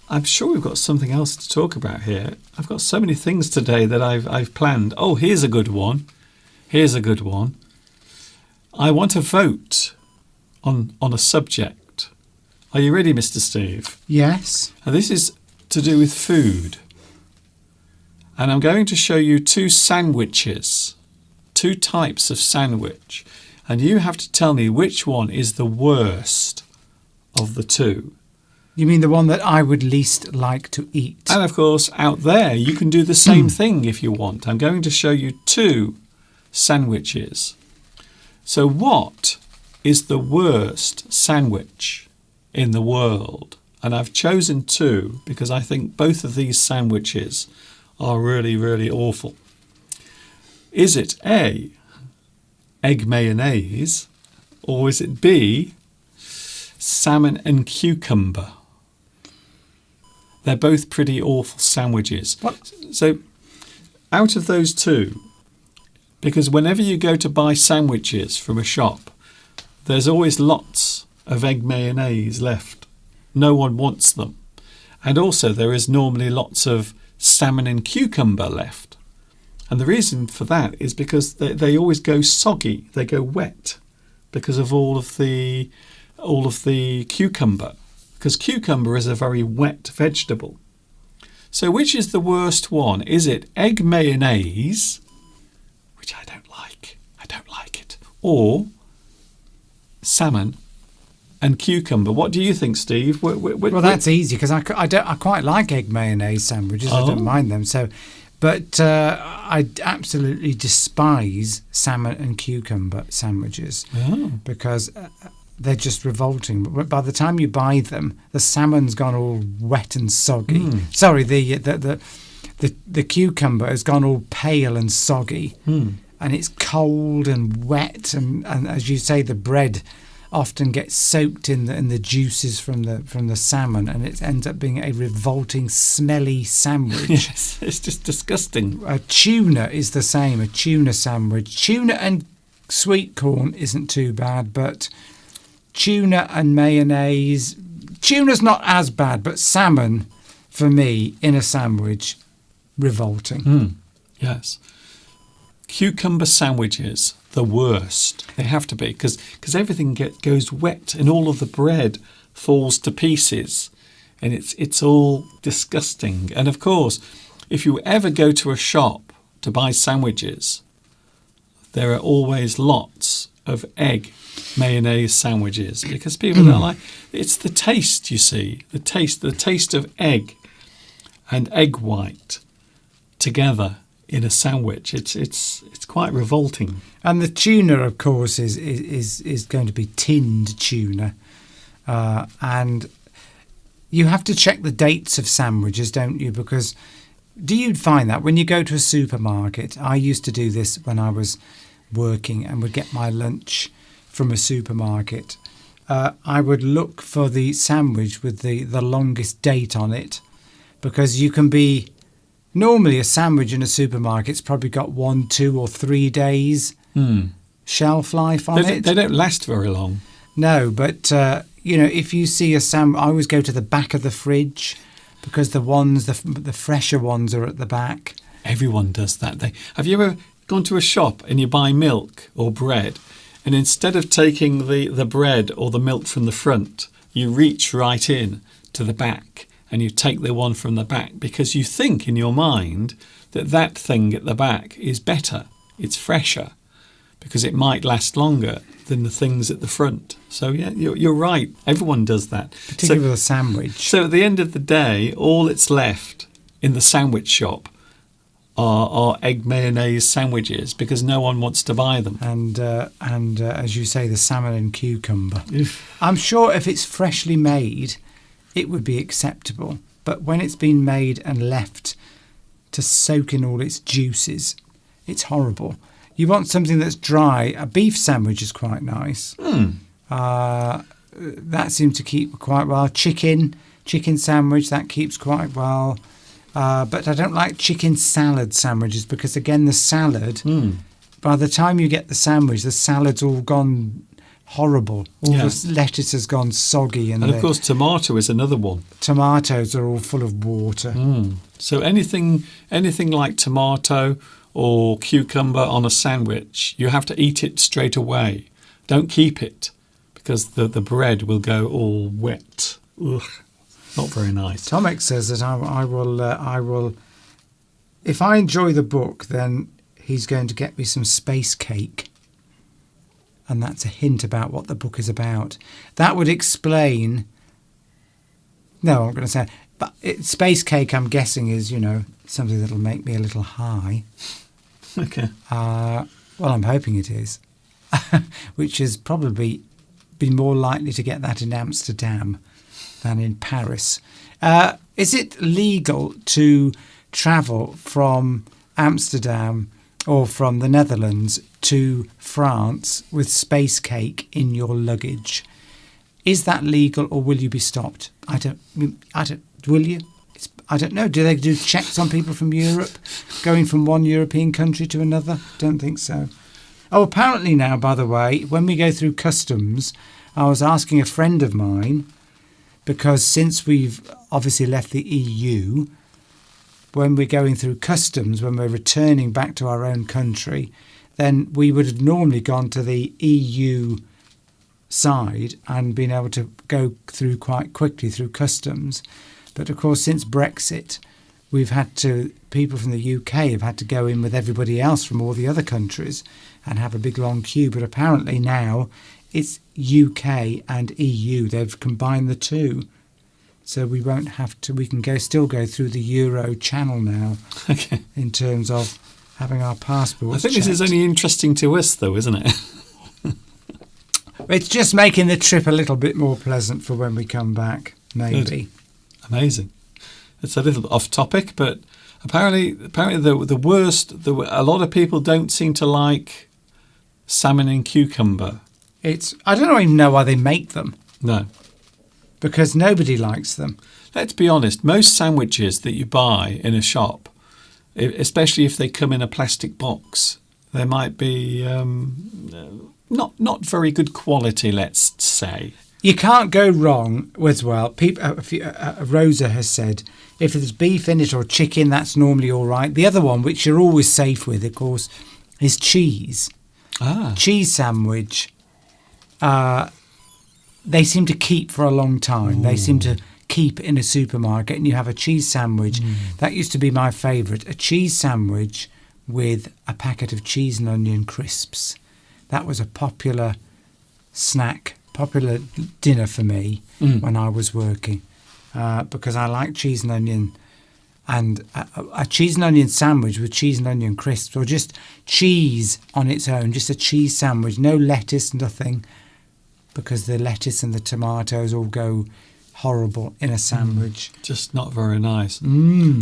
I'm sure we've got something else to talk about here. I've got so many things today that I've planned. Oh, here's a good one. I want to vote on a subject. Are you ready, Mr. Steve? Yes. And this is to do with food. And I'm going to show you two sandwiches, two types of sandwich. And you have to tell me which one is the worst of the two. You mean the one that I would least like to eat? And of course, out there, you can do the same thing if you want. I'm going to show you two sandwiches. So what is the worst sandwich in the world? And I've chosen two because I think both of these sandwiches are really, really awful. Is it A, egg mayonnaise, or is it B, salmon and cucumber? They're both pretty awful sandwiches. What? So, out of those two, because whenever you go to buy sandwiches from a shop, there's always lots of egg mayonnaise left. No one wants them. And also there is normally lots of salmon and cucumber left. And the reason for that is because they always go soggy. They go wet because of all of the cucumber. Because cucumber is a very wet vegetable. So which is the worst one? Is it egg mayonnaise, which I don't like it, or salmon and cucumber? What do you think, Steve? Well, that's easy because I quite like egg mayonnaise sandwiches. I don't mind them. But I absolutely despise salmon and cucumber sandwiches because they're just revolting. But by the time you buy them, the salmon's gone all wet and soggy. Sorry, the cucumber has gone all pale and soggy, and it's cold and wet. And as you say, the bread often gets soaked in the juices from the salmon, and it ends up being a revolting, smelly sandwich. Yes, it's just disgusting. A tuna is the same. A tuna sandwich, tuna and sweet corn isn't too bad, but tuna and mayonnaise. Tuna's not as bad, but salmon, for me, in a sandwich, revolting. Yes. Cucumber sandwiches, the worst. They have to be because everything goes wet and all of the bread falls to pieces, and it's all disgusting. And of course, if you ever go to a shop to buy sandwiches, there are always lots of egg mayonnaise sandwiches because people don't like. It's the taste, you see, the taste of egg and egg white together in a sandwich. It's quite revolting. And the tuna, of course, is going to be tinned tuna, and you have to check the dates of sandwiches, don't you? Because do you find that when you go to a supermarket? I used to do this when I was working and would get my lunch from a supermarket. I would look for the sandwich with the longest date on it, because you can be. Normally, a sandwich in a supermarket's probably got 1, 2, or 3 days shelf life on it. They don't last very long. No, but if you see a sandwich, I always go to the back of the fridge because the fresher ones are at the back. Everyone does that. Have you ever gone to a shop and you buy milk or bread, and instead of taking the bread or the milk from the front, you reach right in to the back and you take the one from the back because you think in your mind that thing at the back is better, it's fresher, because it might last longer than the things at the front. So yeah, you're right. Everyone does that. Particularly with a sandwich. So at the end of the day, all that's left in the sandwich shop are egg mayonnaise sandwiches because no one wants to buy them. And as you say, the salmon and cucumber. I'm sure if it's freshly made, it would be acceptable. But when it's been made and left to soak in all its juices, it's horrible. You want something that's dry. A beef sandwich is quite nice. That seems to keep quite well. Chicken sandwich, that keeps quite well. But I don't like chicken salad sandwiches because, again, the salad, by the time you get the sandwich, the salad's all gone horrible. All the lettuce has gone soggy. And of course, tomato is another one. Tomatoes are all full of water. So anything like tomato or cucumber on a sandwich, you have to eat it straight away. Don't keep it because the bread will go all wet. Ugh. Not very nice. Tomek says that I will. If I enjoy the book, then he's going to get me some space cake, and that's a hint about what the book is about. That would explain. No, I'm going to say, but space cake. I'm guessing is something that'll make me a little high. Okay. Well, I'm hoping it is, which is probably be more likely to get that in Amsterdam than in Paris. Is it legal to travel from Amsterdam or from the Netherlands to France with space cake in your luggage? Is that legal, or will you be stopped? I don't. Will you? I don't know. Do they do checks on people from Europe going from one European country to another? Don't think so. Oh, apparently now, by the way, when we go through customs, I was asking a friend of mine, because since we've obviously left the EU, when we're going through customs, when we're returning back to our own country, then we would have normally gone to the EU side and been able to go through quite quickly through customs. But of course, since Brexit, people from the UK have had to go in with everybody else from all the other countries and have a big long queue. But apparently now it's UK and EU. They've combined the two. So we won't have to, we can still go through the Euro channel now. Okay. In terms of having our passports I think checked. This is only interesting to us, though, isn't it? It's just making the trip a little bit more pleasant for when we come back, maybe. Good. Amazing. It's a little off topic, but apparently the worst, a lot of people don't seem to like salmon and cucumber. I don't even know why they make them. No. Because nobody likes them. Let's be honest, most sandwiches that you buy in a shop, especially if they come in a plastic box, they might be not very good quality, let's say. You can't go wrong as well. Rosa has said, if there's beef in it or chicken, that's normally all right. The other one, which you're always safe with, of course, is cheese. Cheese sandwich. They seem to keep for a long time. Ooh. They seem to keep in a supermarket, and you have a cheese sandwich. That used to be my favourite. A cheese sandwich with a packet of cheese and onion crisps. That was a popular dinner for me when I was working, because I like cheese and onion, and a cheese and onion sandwich with cheese and onion crisps, or just cheese on its own, just a cheese sandwich, no lettuce, nothing, because the lettuce and the tomatoes all go horrible in a sandwich. Just not very nice.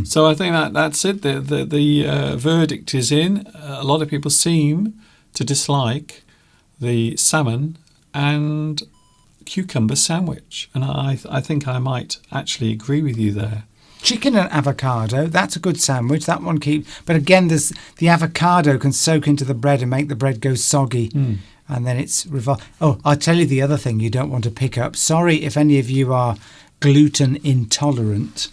So I think that's it. The verdict is in. A lot of people seem to dislike the salmon and cucumber sandwich, and I think I might actually agree with you there. Chicken and avocado, that's a good sandwich. That one but again, the avocado can soak into the bread and make the bread go soggy, and then it's Oh, I'll tell you the other thing you don't want to pick up. Sorry if any of you are gluten intolerant,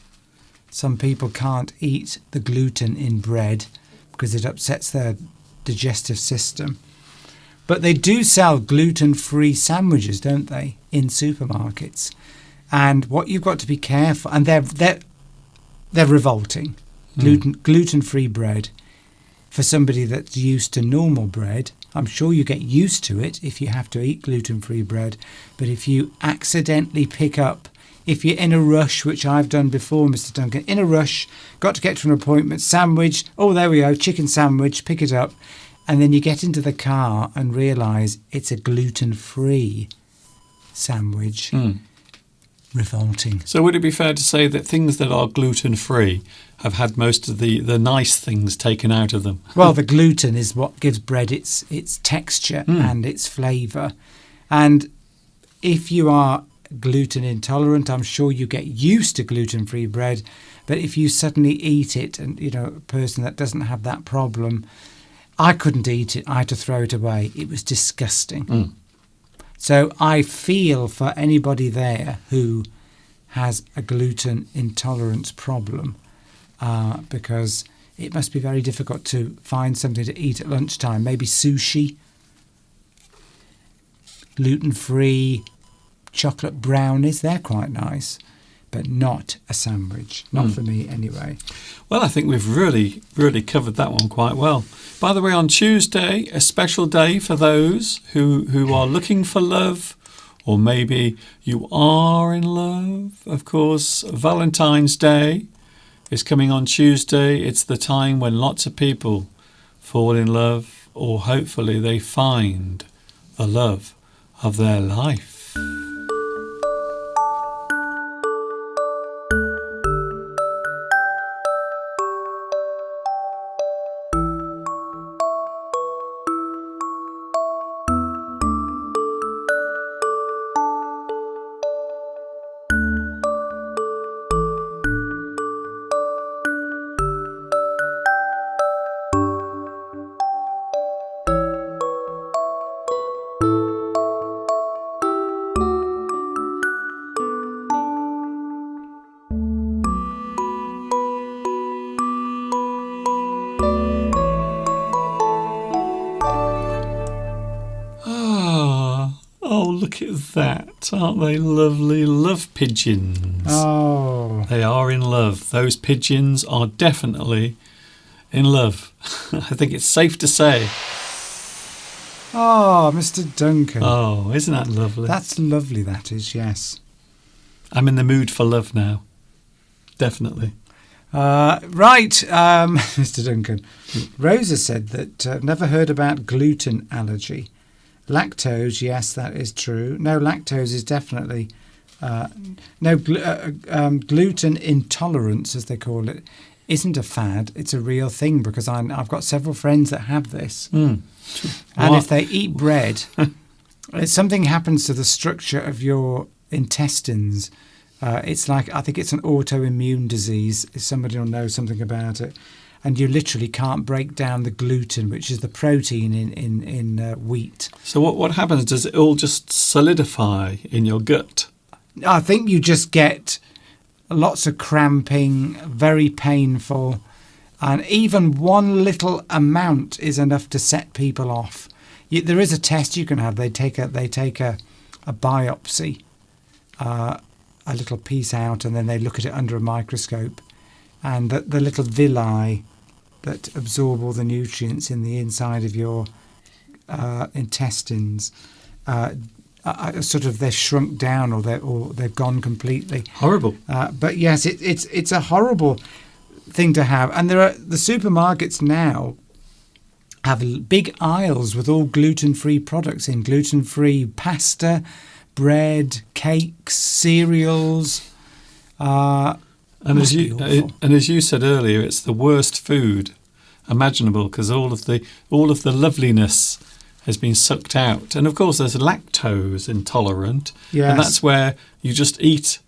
some people can't eat the gluten in bread because it upsets their digestive system. But they do sell gluten-free sandwiches, don't they, in supermarkets? And what you've got to be careful, and they're revolting. Gluten-free bread for somebody that's used to normal bread. I'm sure you get used to it if you have to eat gluten-free bread. But if you accidentally pick up, if you're in a rush, which I've done before, Mr. Duncan, in a rush, got to get to an appointment, sandwich, oh, there we go, chicken sandwich, pick it up. And then you get into the car and realise it's a gluten-free sandwich. Revolting. So would it be fair to say that things that are gluten-free have had most of the nice things taken out of them? Well, the gluten is what gives bread its texture and its flavour. And if you are gluten intolerant, I'm sure you get used to gluten-free bread. But if you suddenly eat it, and a person that doesn't have that problem, I couldn't eat it. I had to throw it away. It was disgusting. So I feel for anybody there who has a gluten intolerance problem, because it must be very difficult to find something to eat at lunchtime. Maybe sushi, gluten-free chocolate brownies. They're quite nice, but not a sandwich. Not for me anyway. Well, I think we've really, really covered that one quite well. By the way, on Tuesday, a special day for those who are looking for love, or maybe you are in love. Of course, Valentine's Day is coming on Tuesday. It's the time when lots of people fall in love, or hopefully they find the love of their life. Look at that. Aren't they lovely? Love pigeons. Oh. They are in love. Those pigeons are definitely in love. I think it's safe to say. Oh, Mr. Duncan. Oh, isn't that lovely? That's lovely, that is, yes. I'm in the mood for love now. Definitely. Right, Mr. Duncan. Rosa said that never heard about gluten allergy. Lactose, yes, that is true. No, lactose is definitely gluten intolerance, as they call it, isn't a fad. It's a real thing, because I've got several friends that have this. And if they eat bread, something happens to the structure of your intestines. It's like, I think it's an autoimmune disease, if somebody will know something about it. And you literally can't break down the gluten, which is the protein in wheat. So what happens? Does it all just solidify in your gut? I think you just get lots of cramping, very painful, and even one little amount is enough to set people off. There is a test you can have. They take a biopsy, a little piece out, and then they look at it under a microscope, and the little villi that absorb all the nutrients in the inside of your intestines, sort of they're shrunk down, or they've gone completely. Horrible. But yes, it's a horrible thing to have. And the supermarkets now have big aisles with all gluten-free products in: gluten-free pasta, bread, cakes, cereals. And as you said earlier, it's the worst food imaginable, because all of the loveliness has been sucked out. And of course, there's lactose intolerant, yes. And that's where you just eat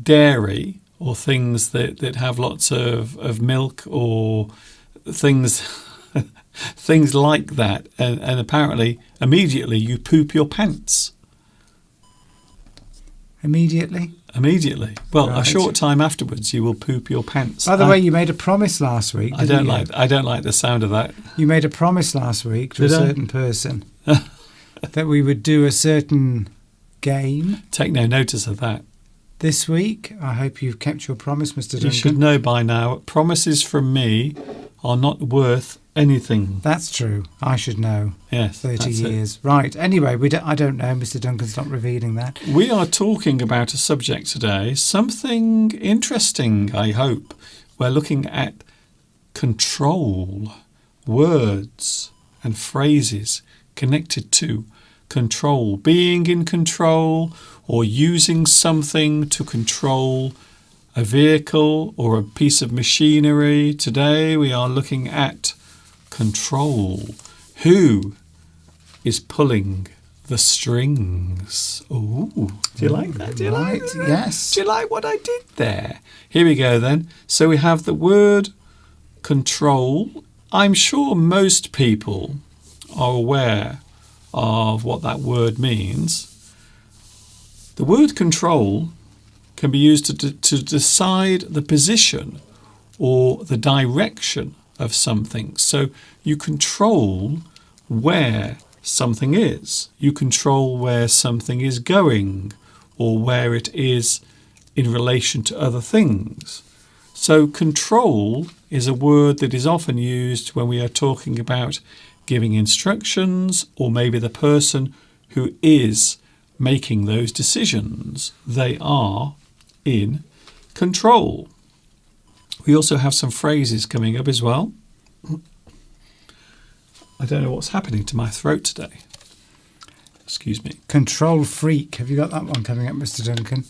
dairy or things that have lots of milk or things things like that, and apparently immediately you poop your pants. Immediately? immediately. Well, a Right. short time afterwards, you will poop your pants. By the way, you made a promise last week. I didn't don't you? I don't like the sound of that. You made a promise last week to a Did I? certain person that we would do a certain game Take no notice of that. this week. I hope you've kept your promise, Mr. You Duncan. should know by now. Promises from me are not worth anything. That's true. I should know. Yes, 30 that's it. years. Right. Anyway, I don't know. Mr. Duncan's not revealing that. We are talking about a subject today, something interesting, I hope. We're looking at control, words and phrases connected to control, being in control or using something to control a vehicle or a piece of machinery. Today we are looking at control. Who is pulling the strings? Oh, do you like that? Do you like Right, that? yes. Do you like what I did there? Here we go then. So we have the word control. I'm sure most people are aware of what that word means. The word control can be used to decide the position or the direction of something. So you control where something is. You control where something is going or where it is in relation to other things. So control is a word that is often used when we are talking about giving instructions or maybe the person who is making those decisions. They are in control. We also have some phrases coming up as well. I don't know what's happening to my throat today. Excuse me. Control freak. Have you got that one coming up, Mr. Duncan?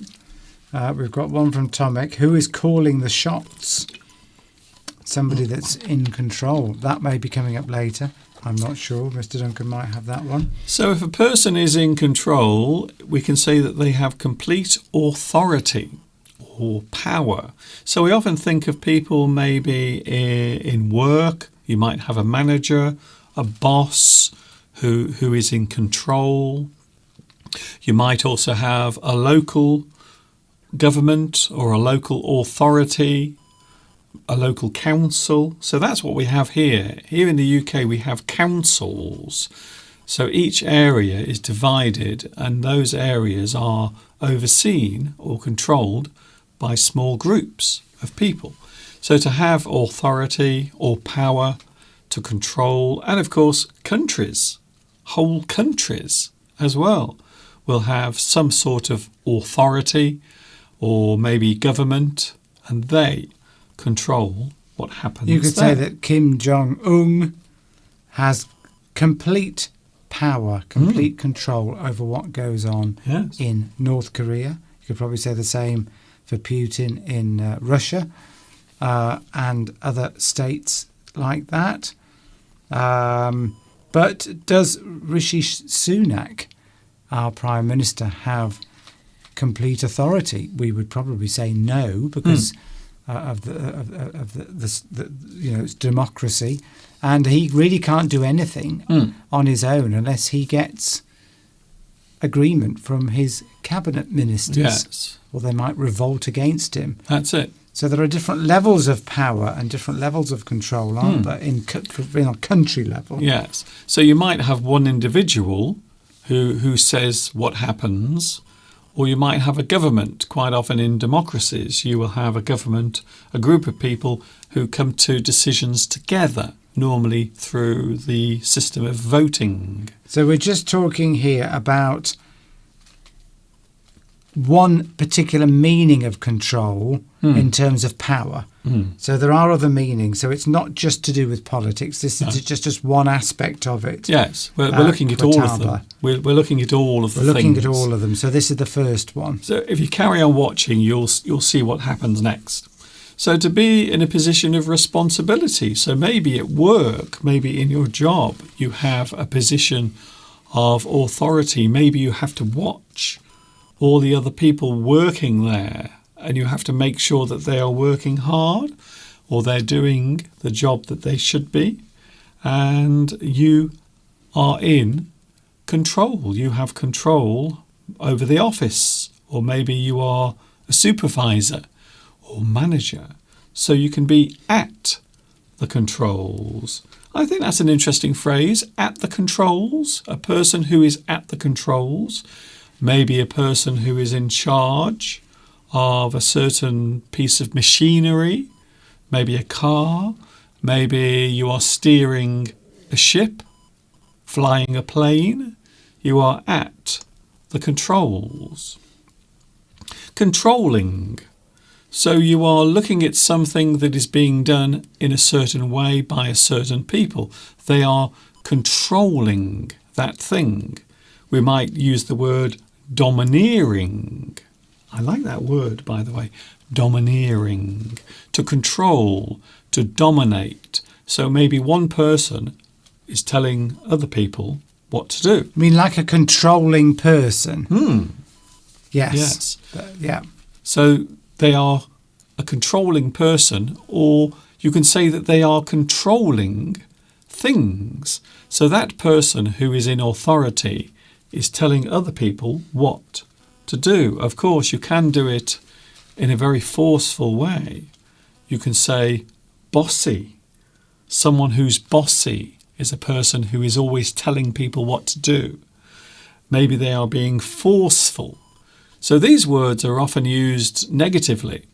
We've got one from Tomek. Who is calling the shots? Somebody that's in control. That may be coming up later. I'm not sure. Mr. Duncan might have that one. So if a person is in control, we can say that they have complete authority or power. So we often think of people maybe in work. You might have a manager, a boss who is in control. You might also have a local government or a local authority, a local council. So that's what we have here. Here in the UK we have councils. So each area is divided and those areas are overseen or controlled by small groups of people. So to have authority or power to control, and of course countries, whole countries as well, will have some sort of authority or maybe government, and they control what happens. You could there. say that Kim Jong-un has complete power, complete control over what goes on Yes. in North Korea. You could probably say the same for Putin in Russia and other states like that. But does Rishi Sunak, our Prime Minister, have complete authority? We would probably say no, because of the it's democracy, and he really can't do anything on his own unless he gets agreement from his cabinet ministers, Yes, or they might revolt against him. that's it. So there are different levels of power and different levels of control, aren't there, in a country level? Yes. So you might have one individual who says what happens, or you might have a government. Quite often in democracies, you will have a government, a group of people who come to decisions together, normally through the system of voting. So we're just talking here about one particular meaning of control in terms of power. So there are other meanings. So it's not just to do with politics. This is just one aspect of it. Yes, we're looking at all of them. Quotaba. We're looking at all of the We're looking things. at all of them. So this is the first one. So if you carry on watching, you'll see what happens next. So to be in a position of responsibility. So maybe at work, maybe in your job, you have a position of authority. Maybe you have to watch all the other people working there, and you have to make sure that they are working hard or they're doing the job that they should be, and you are in control. You have control over the office, or maybe you are a supervisor or manager. So you can be at the controls. I think that's an interesting phrase, at the controls. A person who is at the controls. Maybe a person who is in charge of a certain piece of machinery. Maybe a car. Maybe you are steering a ship, flying a plane. You are at the controls. Controlling. So you are looking at something that is being done in a certain way by a certain people. They are controlling that thing. We might use the word domineering. I like that word, by the way. Domineering. To control, to dominate. So maybe one person is telling other people what to do. I mean, like a controlling person. Yes. Yes. Yeah. So they are a controlling person, or you can say that they are controlling things. So that person who is in authority is telling other people what to do. Of course, you can do it in a very forceful way. You can say bossy. Someone who's bossy is a person who is always telling people what to do. Maybe they are being forceful. So these words are often used negatively.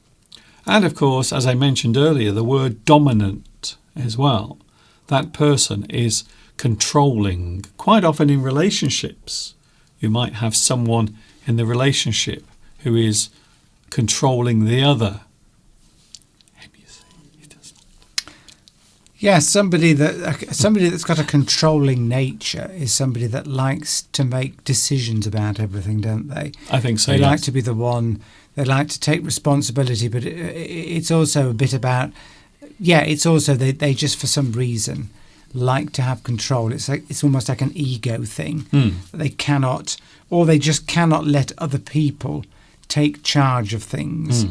And of course, as I mentioned earlier, the word dominant as well. That person is controlling. Quite often in relationships, you might have someone in the relationship who is controlling the other. Yes, somebody that's got a controlling nature is somebody that likes to make decisions about everything, don't they? I think so. They yes. like to be the one. They like to take responsibility, but it's also a bit about. Yeah, it's also they just for some reason like to have control. It's almost like an ego thing. They cannot, or they just cannot let other people take charge of things.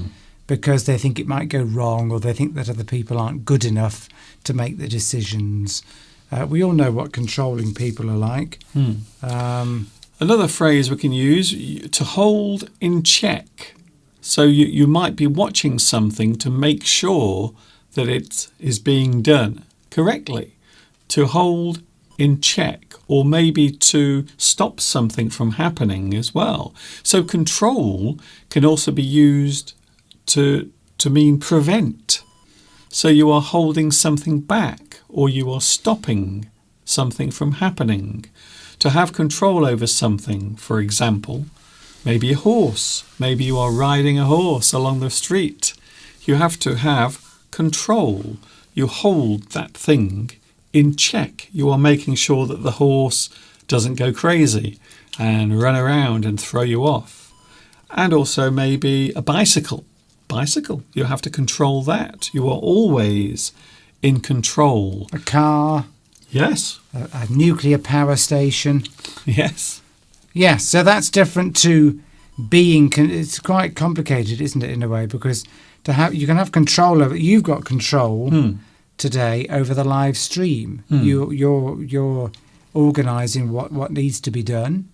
Because they think it might go wrong, or they think that other people aren't good enough to make the decisions. We all know what controlling people are like. Another phrase we can use, to hold in check. So you might be watching something to make sure that it is being done correctly. To hold in check, or maybe to stop something from happening as well. So control can also be used to mean prevent. So you are holding something back, or you are stopping something from happening. To have control over something, for example, maybe a horse. Maybe you are riding a horse along the street. You have to have control. You hold that thing in check. You are making sure that the horse doesn't go crazy and run around and throw you off. And also maybe a bicycle. You have to control that. You are always in control. A car. Yes. A nuclear power station. Yes. Yes, so that's different to being. It's quite complicated, isn't it, in a way? Because you can have control over. You've got control today over the live stream. You're organising what needs to be done.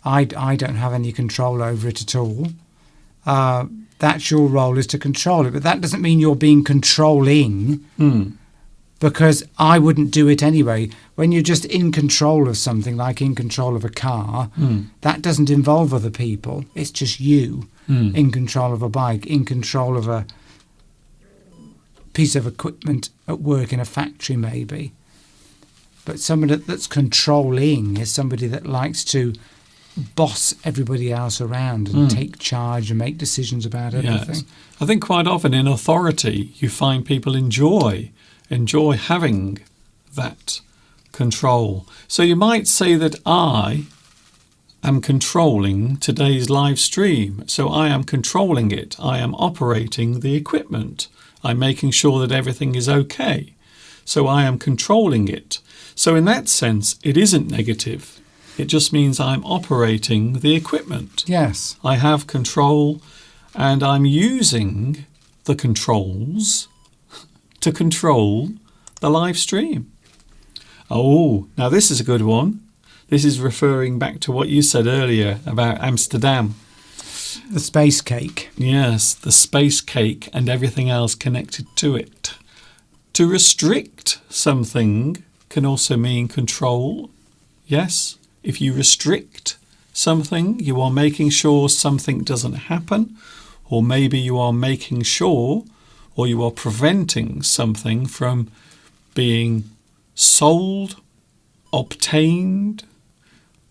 I don't have any control over it at all. That's your role, is to control it. But that doesn't mean you're being controlling, because I wouldn't do it anyway. When you're just in control of something, like in control of a car, that doesn't involve other people. It's just you in control of a bike, in control of a piece of equipment at work in a factory maybe. But somebody that's controlling is somebody that likes to boss everybody else around and take charge and make decisions about everything. Yes. I think quite often in authority you find people enjoy having that control. So you might say that I am controlling today's live stream. So I am controlling it. I am operating the equipment. I'm making sure that everything is okay. So I am controlling it. So in that sense, it isn't negative. It just means I'm operating the equipment. Yes. I have control, and I'm using the controls to control the live stream. Oh, now this is a good one. This is referring back to what you said earlier about Amsterdam. The space cake. Yes, the space cake and everything else connected to it. To restrict something can also mean control. Yes, if you restrict something, you are making sure something doesn't happen, or maybe you are making sure, or you are preventing something from being sold, obtained,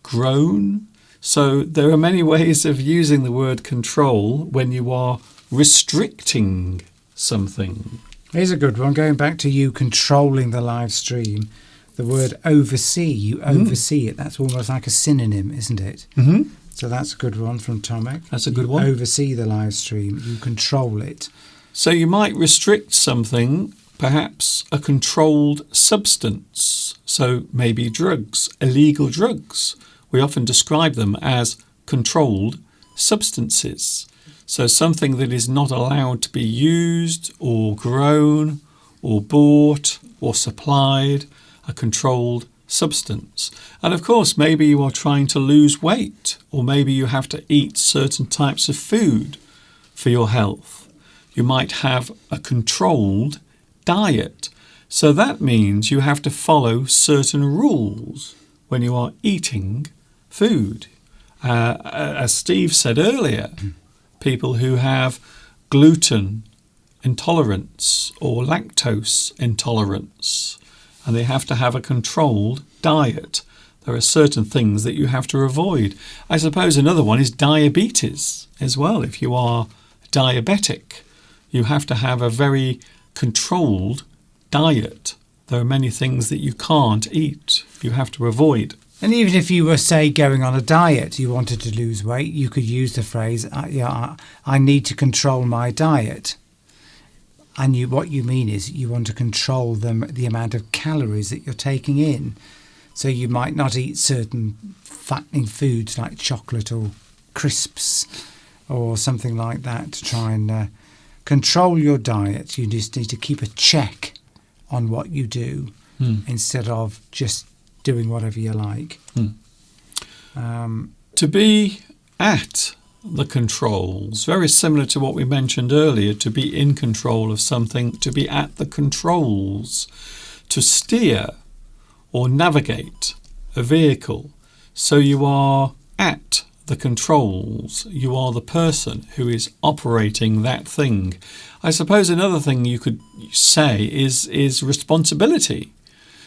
grown. So there are many ways of using the word control when you are restricting something. Here's a good one. Going back to you controlling the live stream, the word oversee, you oversee it. That's almost like a synonym, isn't it? Mm-hmm. So that's a good one from Tomek. That's a good You one. oversee the live stream. You control it. So you might restrict something, perhaps a controlled substance. So maybe drugs, illegal drugs. We often describe them as controlled substances. So something that is not allowed to be used or grown or bought or supplied, a controlled substance. And of course, maybe you are trying to lose weight, or maybe you have to eat certain types of food for your health. You might have a controlled diet. So that means you have to follow certain rules when you are eating food. As Steve said earlier, people who have gluten intolerance or lactose intolerance, and they have to have a controlled diet. There are certain things that you have to avoid. I suppose another one is diabetes as well. If you are diabetic, you have to have a very controlled diet. There are many things that you can't eat. You have to avoid. And even if you were, say, going on a diet, you wanted to lose weight, you could use the phrase, I need to control my diet. And what you mean is you want to control the amount of calories that you're taking in. So you might not eat certain fattening foods like chocolate or crisps or something like that to try and control your diet. You just need to keep a check on what you do instead of just doing whatever you like. To be at the controls, very similar to what we mentioned earlier, to be in control of something, to be at the controls, to steer or navigate a vehicle. So you are at the controls. You are the person who is operating that thing. I suppose another thing you could say is responsibility.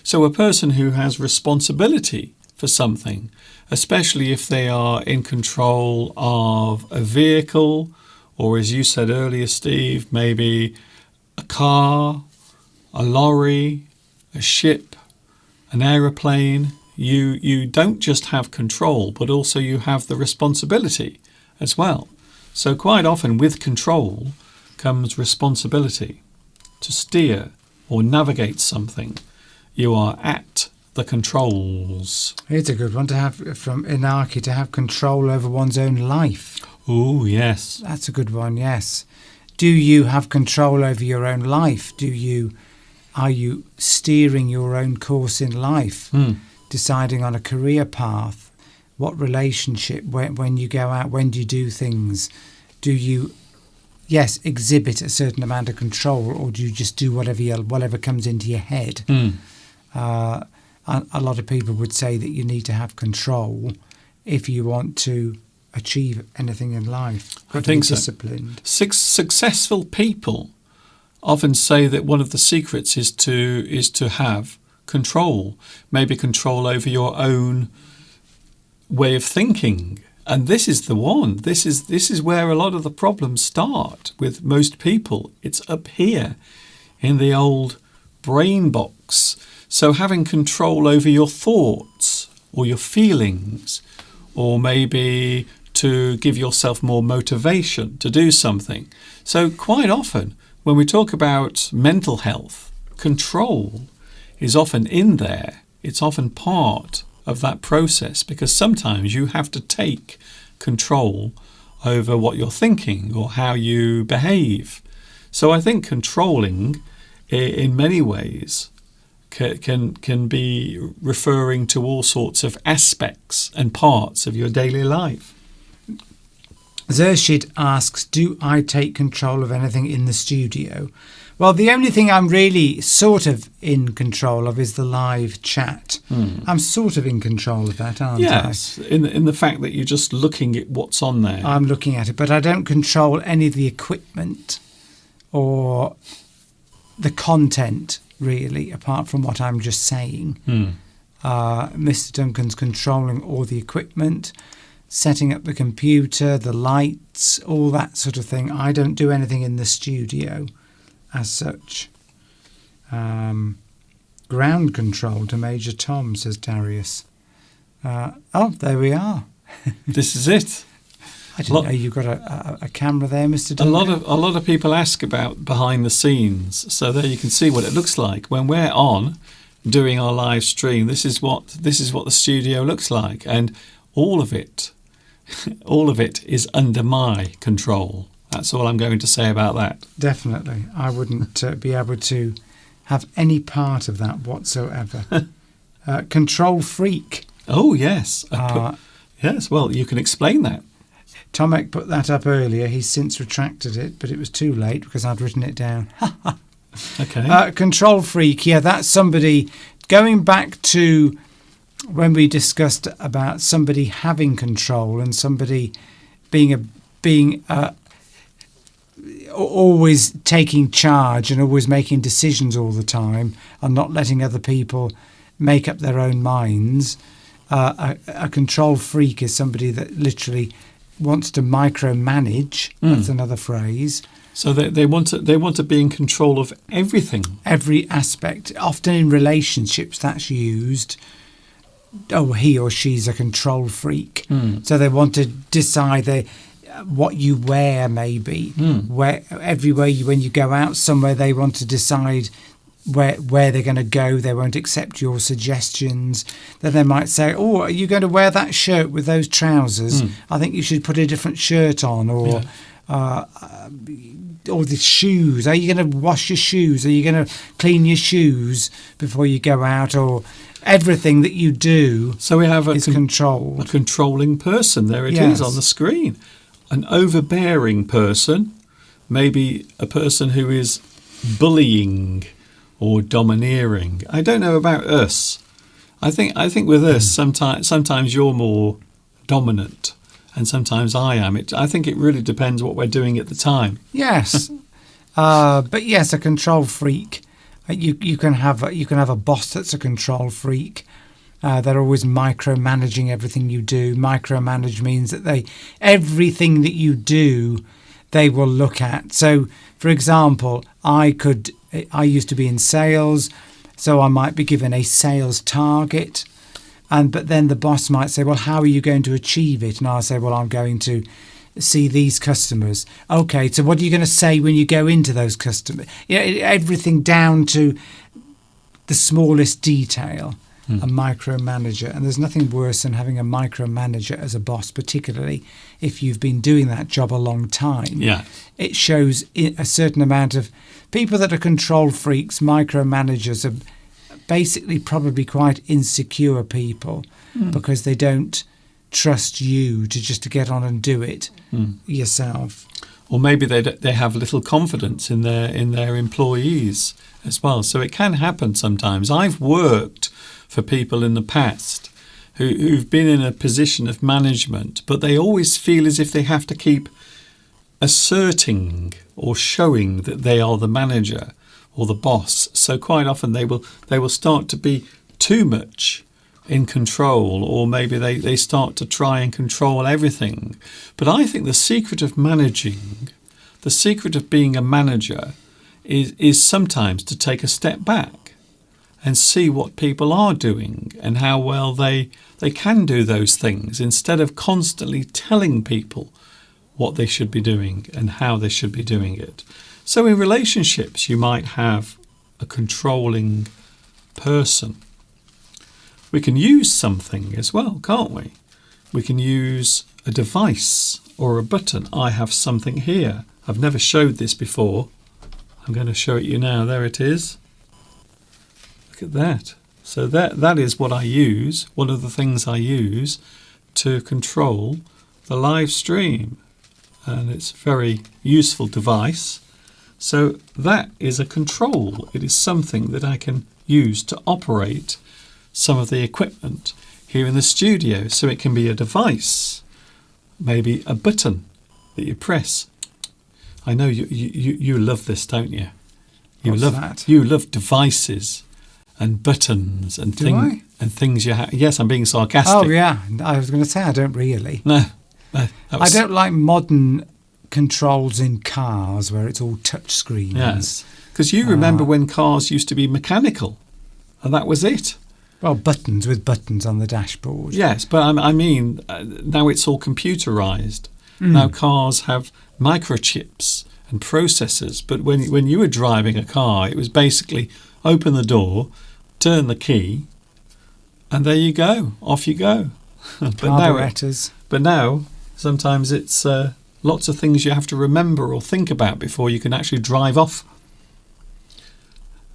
So a person who has responsibility for something, especially if they are in control of a vehicle, or as you said earlier, Steve, maybe a car, a lorry, a ship, an aeroplane. You don't just have control, but also you have the responsibility as well. So quite often with control comes responsibility to steer or navigate something. You are at the controls. Here's a good one to have from Inaki, to have control over one's own life. Oh, yes. That's a good one, yes. Do you have control over your own life? Are you steering your own course in life? Deciding on a career path, what relationship, when you go out, when do you do things? Do you, yes, exhibit a certain amount of control, or do you just do whatever comes into your head? A lot of people would say that you need to have control if you want to achieve anything in life. I think so. Disciplined. Successful people often say that one of the secrets is to have control, maybe control over your own way of thinking. And this is the one. This is where a lot of the problems start with most people. It's up here in the old brain box. So having control over your thoughts or your feelings, or maybe to give yourself more motivation to do something. So quite often when we talk about mental health, control is often in there. It's often part of that process, because sometimes you have to take control over what you're thinking or how you behave. So I think controlling in many ways can be referring to all sorts of aspects and parts of your daily life. Zershid asks, do I take control of anything in the studio? Well, the only thing I'm really sort of in control of is the live chat. I'm sort of in control of that, aren't Yes, in the fact that you're just looking at what's on there. I'm looking at it, but I don't control any of the equipment or the content, really, apart from what I'm just saying. Mr. Duncan's controlling all the equipment, setting up the computer, the lights, all that sort of thing. I don't do anything in the studio as such. Ground control to Major Tom, says Darius. There we are. This is it. I didn't know you've got a camera there, Mr. Duncan. A lot of people ask about behind the scenes, so there you can see what it looks like when we're on doing our live stream. This is what the studio looks like, and all of it is under my control. That's all I'm going to say about that. Definitely, I wouldn't be able to have any part of that whatsoever. Control freak. Oh yes, yes. Well, you can explain that. Tomek put that up earlier. He's since retracted it, but it was too late because I'd written it down. Okay. Control freak. Yeah, that's somebody going back to when we discussed about somebody having control and somebody being always taking charge and always making decisions all the time and not letting other people make up their own minds. A control freak is somebody that literally wants to micromanage. That's another phrase. So they want to be in control of everything. Every aspect. Often in relationships that's used. Oh, he or she's a control freak. So they want to decide what you wear, maybe. Where everywhere when you go out somewhere, they want to decide where they're going to go. They won't accept your suggestions. Then they might say, "Oh, are you going to wear that shirt with those trousers? I think you should put a different shirt on." Or or the shoes. Are you going to wash your shoes? Are you going to clean your shoes before you go out? Or everything that you do. So we have is controlled. A controlling person. There it is on the screen. An overbearing person, maybe a person who is bullying or domineering. I don't know about us. I think with us sometimes you're more dominant and sometimes I am. I think it really depends what we're doing at the time. Yes, but yes, a control freak. You can have a boss that's a control freak. They're always micromanaging everything you do. Micromanage means that everything that you do, they will look at. So, for example, I used to be in sales, so I might be given a sales target, but then the boss might say, "Well, how are you going to achieve it?" And I'll say, "Well, I'm going to see these customers." Okay, so what are you going to say when you go into those customers? Everything down to the smallest detail. A micromanager, and there's nothing worse than having a micromanager as a boss, particularly if you've been doing that job a long time. Yeah, it shows a certain amount of people that are control freaks. Micromanagers are basically probably quite insecure people because they don't trust you to get on and do it yourself. Or maybe they have little confidence in their employees as well. So it can happen sometimes. I've worked for people in the past who've been in a position of management, but they always feel as if they have to keep asserting or showing that they are the manager or the boss. So quite often they will start to be too much in control, or maybe they start to try and control everything. But I think the secret of managing, the secret of being a manager is sometimes to take a step back and see what people are doing and how well they can do those things, instead of constantly telling people what they should be doing and how they should be doing it. So in relationships, you might have a controlling person. We can use something as well, can't we? We can use a device or a button. I have something here. I've never showed this before. I'm going to show it you now. There it is. Look at that. So that is what I use, one of the things I use to control the live stream. and it's a very useful device. So that is a control. It is something that I can use to operate some of the equipment here in the studio. So it can be a device, maybe a button that you press. I know you love this, don't you? What's that? You love devices and buttons and things you have. Yes, I'm being sarcastic. Oh yeah, I was going to say I don't really. No, I don't like modern controls in cars where it's all touch screens. Yes, because you remember when cars used to be mechanical, and that was it. Well, buttons with buttons on the dashboard. Yes, but I mean, now it's all computerized. Now cars have microchips and processors, but when you were driving a car, it was basically open the door, turn the key, and there you go, off you go. But now sometimes it's lots of things you have to remember or think about before you can actually drive off.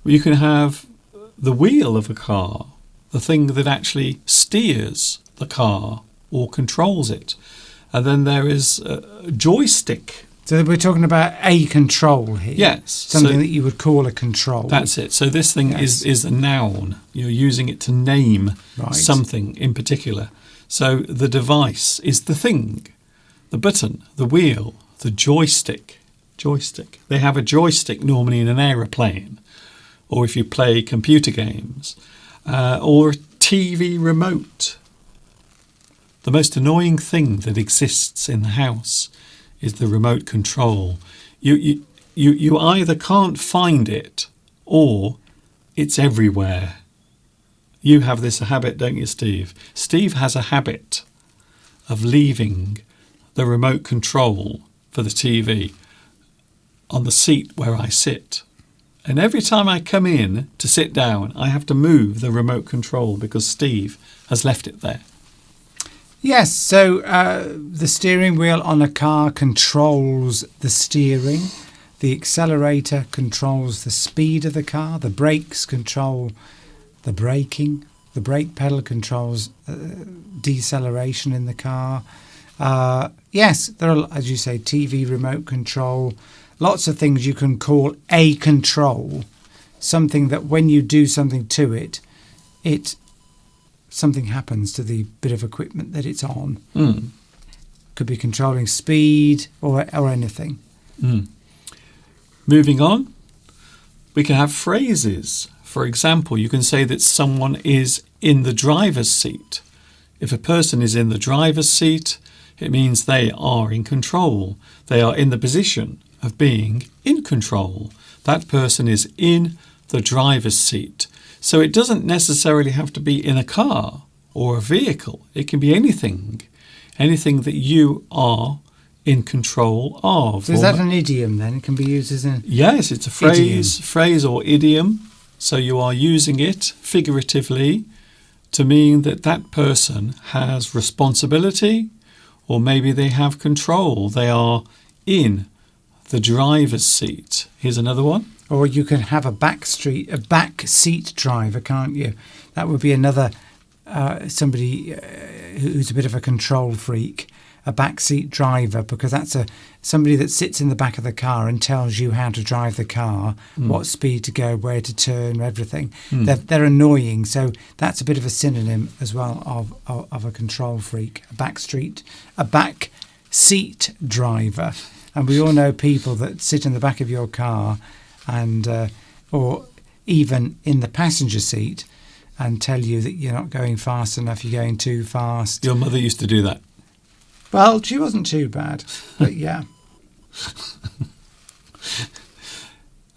You can have the wheel of a car, the thing that actually steers the car or controls it. And then there is a joystick. So we're talking about a control here. Yes. Something that you would call a control. That's it. So this thing is a noun. You're using it to name something in particular. So the device is the thing. The button, the wheel, the joystick. They have a joystick normally in an aeroplane, or if you play computer games, or a TV remote. The most annoying thing that exists in the house is the remote control. You either can't find it or it's everywhere. You have this habit, don't you, Steve? Steve has a habit of leaving the remote control for the TV on the seat where I sit. And every time I come in to sit down, I have to move the remote control because Steve has left it there. Yes, so the steering wheel on a car controls the steering. The accelerator controls the speed of the car. The brakes control the braking. The brake pedal controls deceleration in the car. Yes, there are, as you say, TV remote control. Lots of things you can call a control. Something that when you do something to it, something happens to the bit of equipment that it's on. Could be controlling speed or anything. Moving on, we can have phrases. For example, you can say that someone is in the driver's seat. If a person is in the driver's seat, it means they are in control. They are in the position of being in control. That person is in the driver's seat. So it doesn't necessarily have to be in a car or a vehicle. It can be anything that you are in control of. So is that an idiom then? It can be used as an Yes, it's a phrase or idiom. So you are using it figuratively to mean that that person has responsibility, or maybe they have control. They are in the driver's seat. Here's another one. Or you can have a back seat driver, can't you? That would be another somebody who's a bit of a control freak, a back seat driver, because that's somebody that sits in the back of the car and tells you how to drive the car, what speed to go, where to turn, everything. They're annoying, so that's a bit of a synonym as well of a control freak, a back seat driver. And we all know people that sit in the back of your car and or even in the passenger seat and tell you that you're not going fast enough, you're going too fast. Your mother used to do that. Well, she wasn't too bad, but yeah.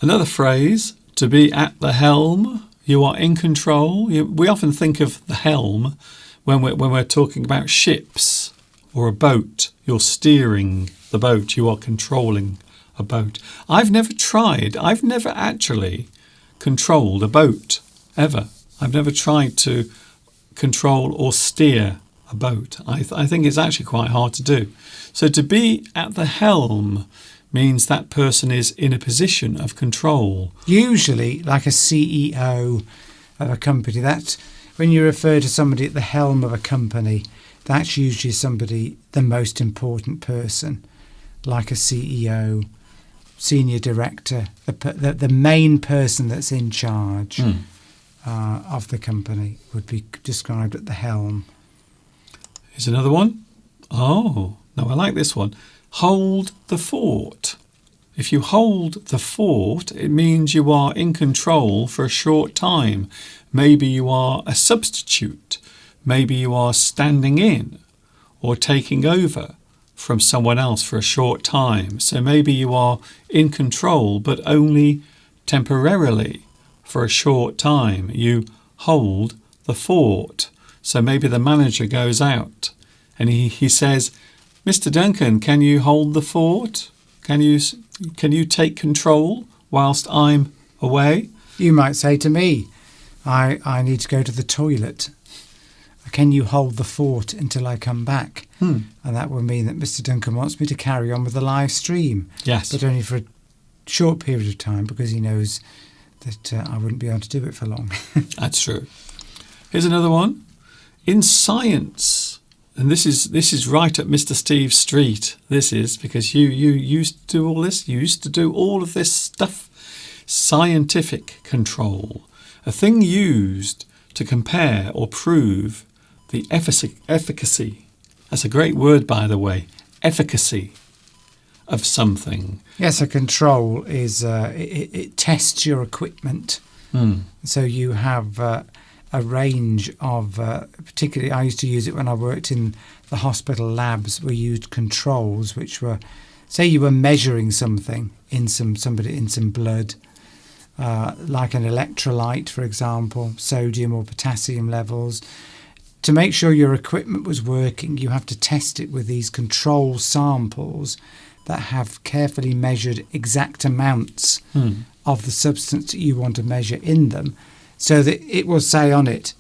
Another phrase, to be at the helm. You are in control. We often think of the helm when we're talking about ships or a boat. You're steering the boat. You are controlling a boat. I've never actually controlled a boat, ever. I've never tried to control or steer a boat. I think it's actually quite hard to do. So to be at the helm means that person is in a position of control. Usually, like a CEO of a company, that's when you refer to somebody at the helm of a company, that's usually somebody, the most important person. like a CEO, senior director, the main person that's in charge of the company would be described at the helm. Here's another one. Oh, no, I like this one. Hold the fort. If you hold the fort, it means you are in control for a short time. Maybe you are a substitute. Maybe you are standing in or taking over from someone else for a short time. So maybe you are in control, but only temporarily for a short time. You hold the fort. So maybe the manager goes out and he says, Mr. Duncan, can you hold the fort? Can you take control whilst I'm away? You might say to me, I need to go to the toilet. Can you hold the fort until I come back? And that will mean that Mr. Duncan wants me to carry on with the live stream. Yes. But only for a short period of time, because he knows that I wouldn't be able to do it for long. That's true. Here's another one. In science, and this is right up Mr. Steve Street. This is because you used to do all this. You used to do all of this stuff. Scientific control. A thing used to compare or prove the efficacy. That's a great word, by the way. Efficacy of something. Yes, a control is it tests your equipment. So you have a range of, particularly I used to use it when I worked in the hospital labs. We used controls which were, say you were measuring something in some blood, like an electrolyte, for example, sodium or potassium levels. To make sure your equipment was working, you have to test it with these control samples that have carefully measured exact amounts of the substance that you want to measure in them, so that it will say on it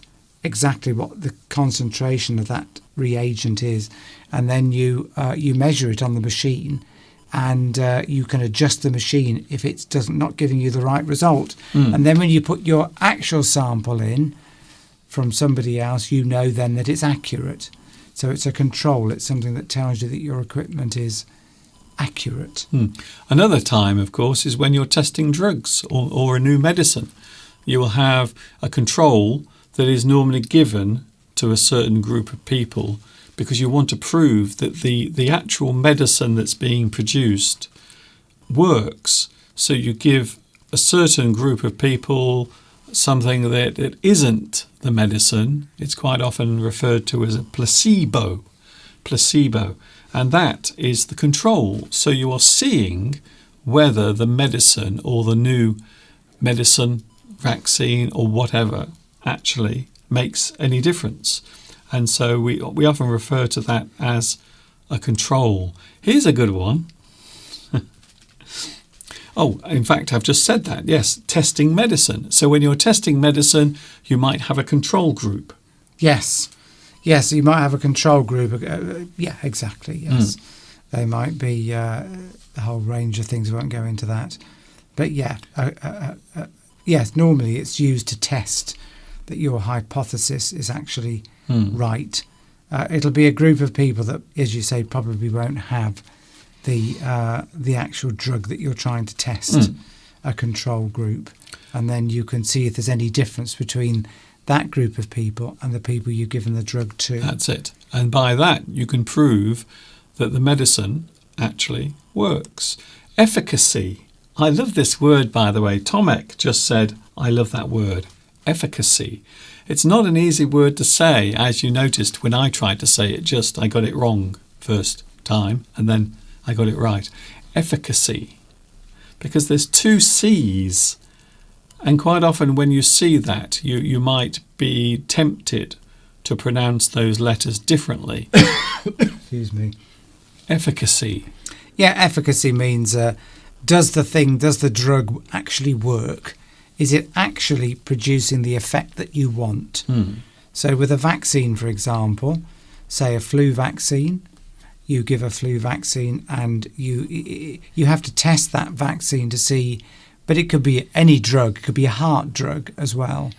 exactly what the concentration of that reagent is, and then you measure it on the machine, and you can adjust the machine if it's not giving you the right result. And then when you put your actual sample in from somebody else, you know then that it's accurate. So it's a control. It's something that tells you that your equipment is accurate. Another time, of course, is when you're testing drugs or a new medicine. You will have a control that is normally given to a certain group of people because you want to prove that the actual medicine that's being produced works. So you give a certain group of people something that it isn't the medicine. It's quite often referred to as a placebo. And that is the control. So you are seeing whether the medicine or the new medicine, vaccine or whatever actually makes any difference. And so we often refer to that as a control. Here's a good one. Oh, in fact, I've just said that. Yes, testing medicine. So when you're testing medicine, you might have a control group. Yes, you might have a control group. Yeah, exactly, yes. They might be a whole range of things. We won't go into that. But yeah, yes, normally it's used to test that your hypothesis is actually right. It'll be a group of people that, as you say, probably won't have the actual drug that you're trying to test, a control group, and then you can see if there's any difference between that group of people and the people you've given the drug to. That's it. And by that you can prove that the medicine actually works. Efficacy. I love this word, by the way. Tomek just said, I love that word. Efficacy. It's not an easy word to say, as you noticed when I tried to say it, I got it wrong first time and then I got it right. Efficacy. Because there's two C's. And quite often when you see that, you might be tempted to pronounce those letters differently. Excuse me. Efficacy. Yeah, efficacy means does the drug actually work? Is it actually producing the effect that you want? So with a vaccine, for example, say a flu vaccine, you give a flu vaccine and you have to test that vaccine to see, but it could be any drug, it could be a heart drug as well.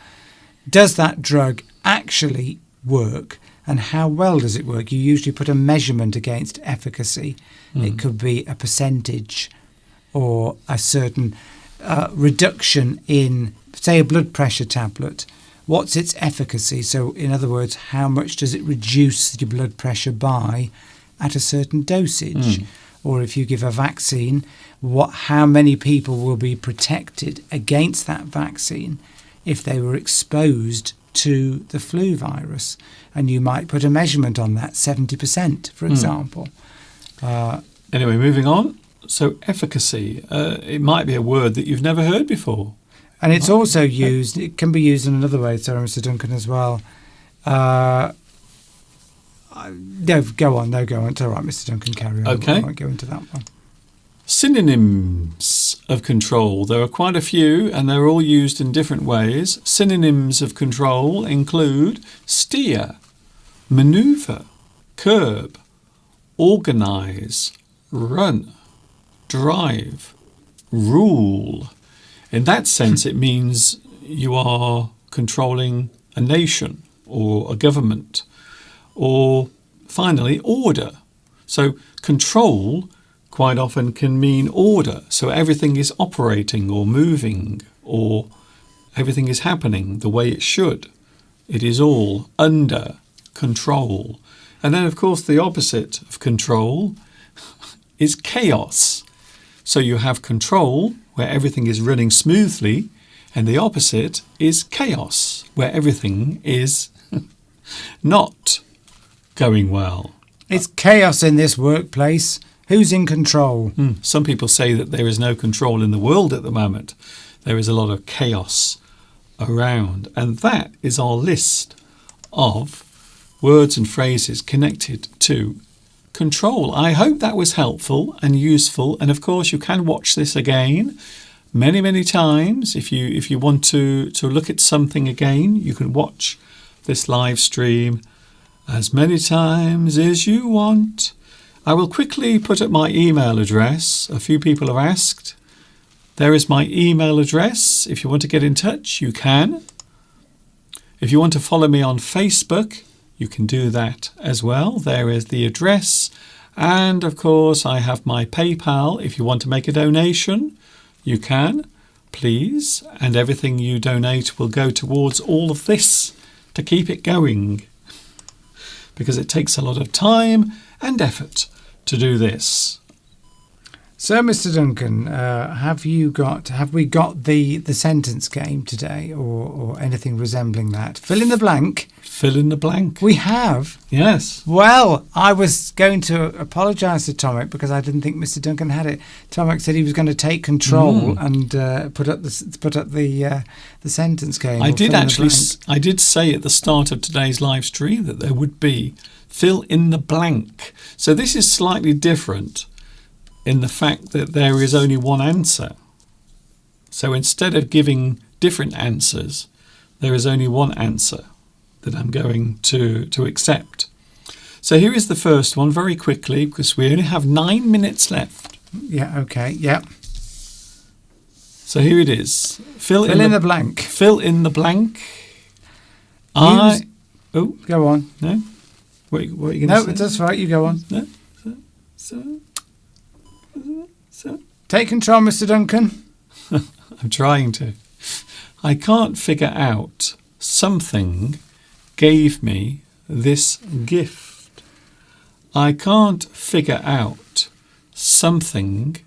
Does that drug actually work and how well does it work? You usually put a measurement against efficacy. It could be a percentage or a certain reduction in, say, a blood pressure tablet. What's its efficacy? So, in other words, how much does it reduce your blood pressure by at a certain dosage? Or if you give a vaccine, how many people will be protected against that vaccine if they were exposed to the flu virus? And you might put a measurement on that, 70%, for example. Anyway, moving on. So efficacy, it might be a word that you've never heard before. And it's also used, it can be used in another way, sorry, Mr. Duncan, as well. No, go on. It's all right, Mr. Duncan, carry on. Okay. I won't go into that one. Synonyms of control. There are quite a few, and they're all used in different ways. Synonyms of control include steer, maneuver, curb, organise, run, drive, rule. In that sense, it means you are controlling a nation or a government. Or finally, order. So control quite often can mean order. So everything is operating or moving, or everything is happening the way it should. It is all under control. And then, of course, the opposite of control is chaos. So you have control, where everything is running smoothly, and the opposite is chaos, where everything is not going well. It's chaos in this workplace. Who's in control? Some people say that there is no control in the world at the moment. There is a lot of chaos around. And that is our list of words and phrases connected to control. I hope that was helpful and useful. And of course, you can watch this again many, many times. If you want to look at something again, you can watch this live stream as many times as you want. I will quickly put up my email address. A few people have asked. There is my email address. If you want to get in touch, you can. If you want to follow me on Facebook, you can do that as well. There is the address. And of course, I have my PayPal. If you want to make a donation, you can, please. And everything you donate will go towards all of this to keep it going, because it takes a lot of time and effort to do this. So, Mr. Duncan, have we got the sentence game today, or anything resembling that? Fill in the blank. Fill in the blank. We have. Yes. Well, I was going to apologise to Tomek because I didn't think Mr. Duncan had it. Tomek said he was going to take control and put up the sentence game. I did say at the start of today's live stream that there would be fill in the blank. So this is slightly different in the fact that there is only one answer. So instead of giving different answers, there is only one answer that I'm going to accept. So here is the first one very quickly, because we only have 9 minutes left. Yeah, okay, yeah. So here it is. Fill in the blank. Fill in the blank. Go on. No? What are you going to say? No, that's right, you go on. No? So? Take control, Mr. Duncan. I'm trying to. I can't figure out. Something gave me this gift. I can't figure out. Something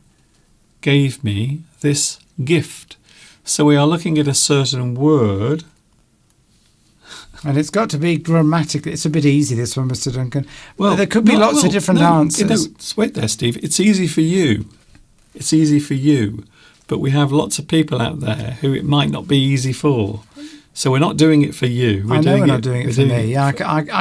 gave me this gift. So we are looking at a certain word. And it's got to be grammatically. It's a bit easy, this one, Mr. Duncan. Well, there could be lots of different answers. Wait there, Steve. It's easy for you. It's easy for you. But we have lots of people out there who it might not be easy for. So we're not doing it for you. We're not doing it for me. I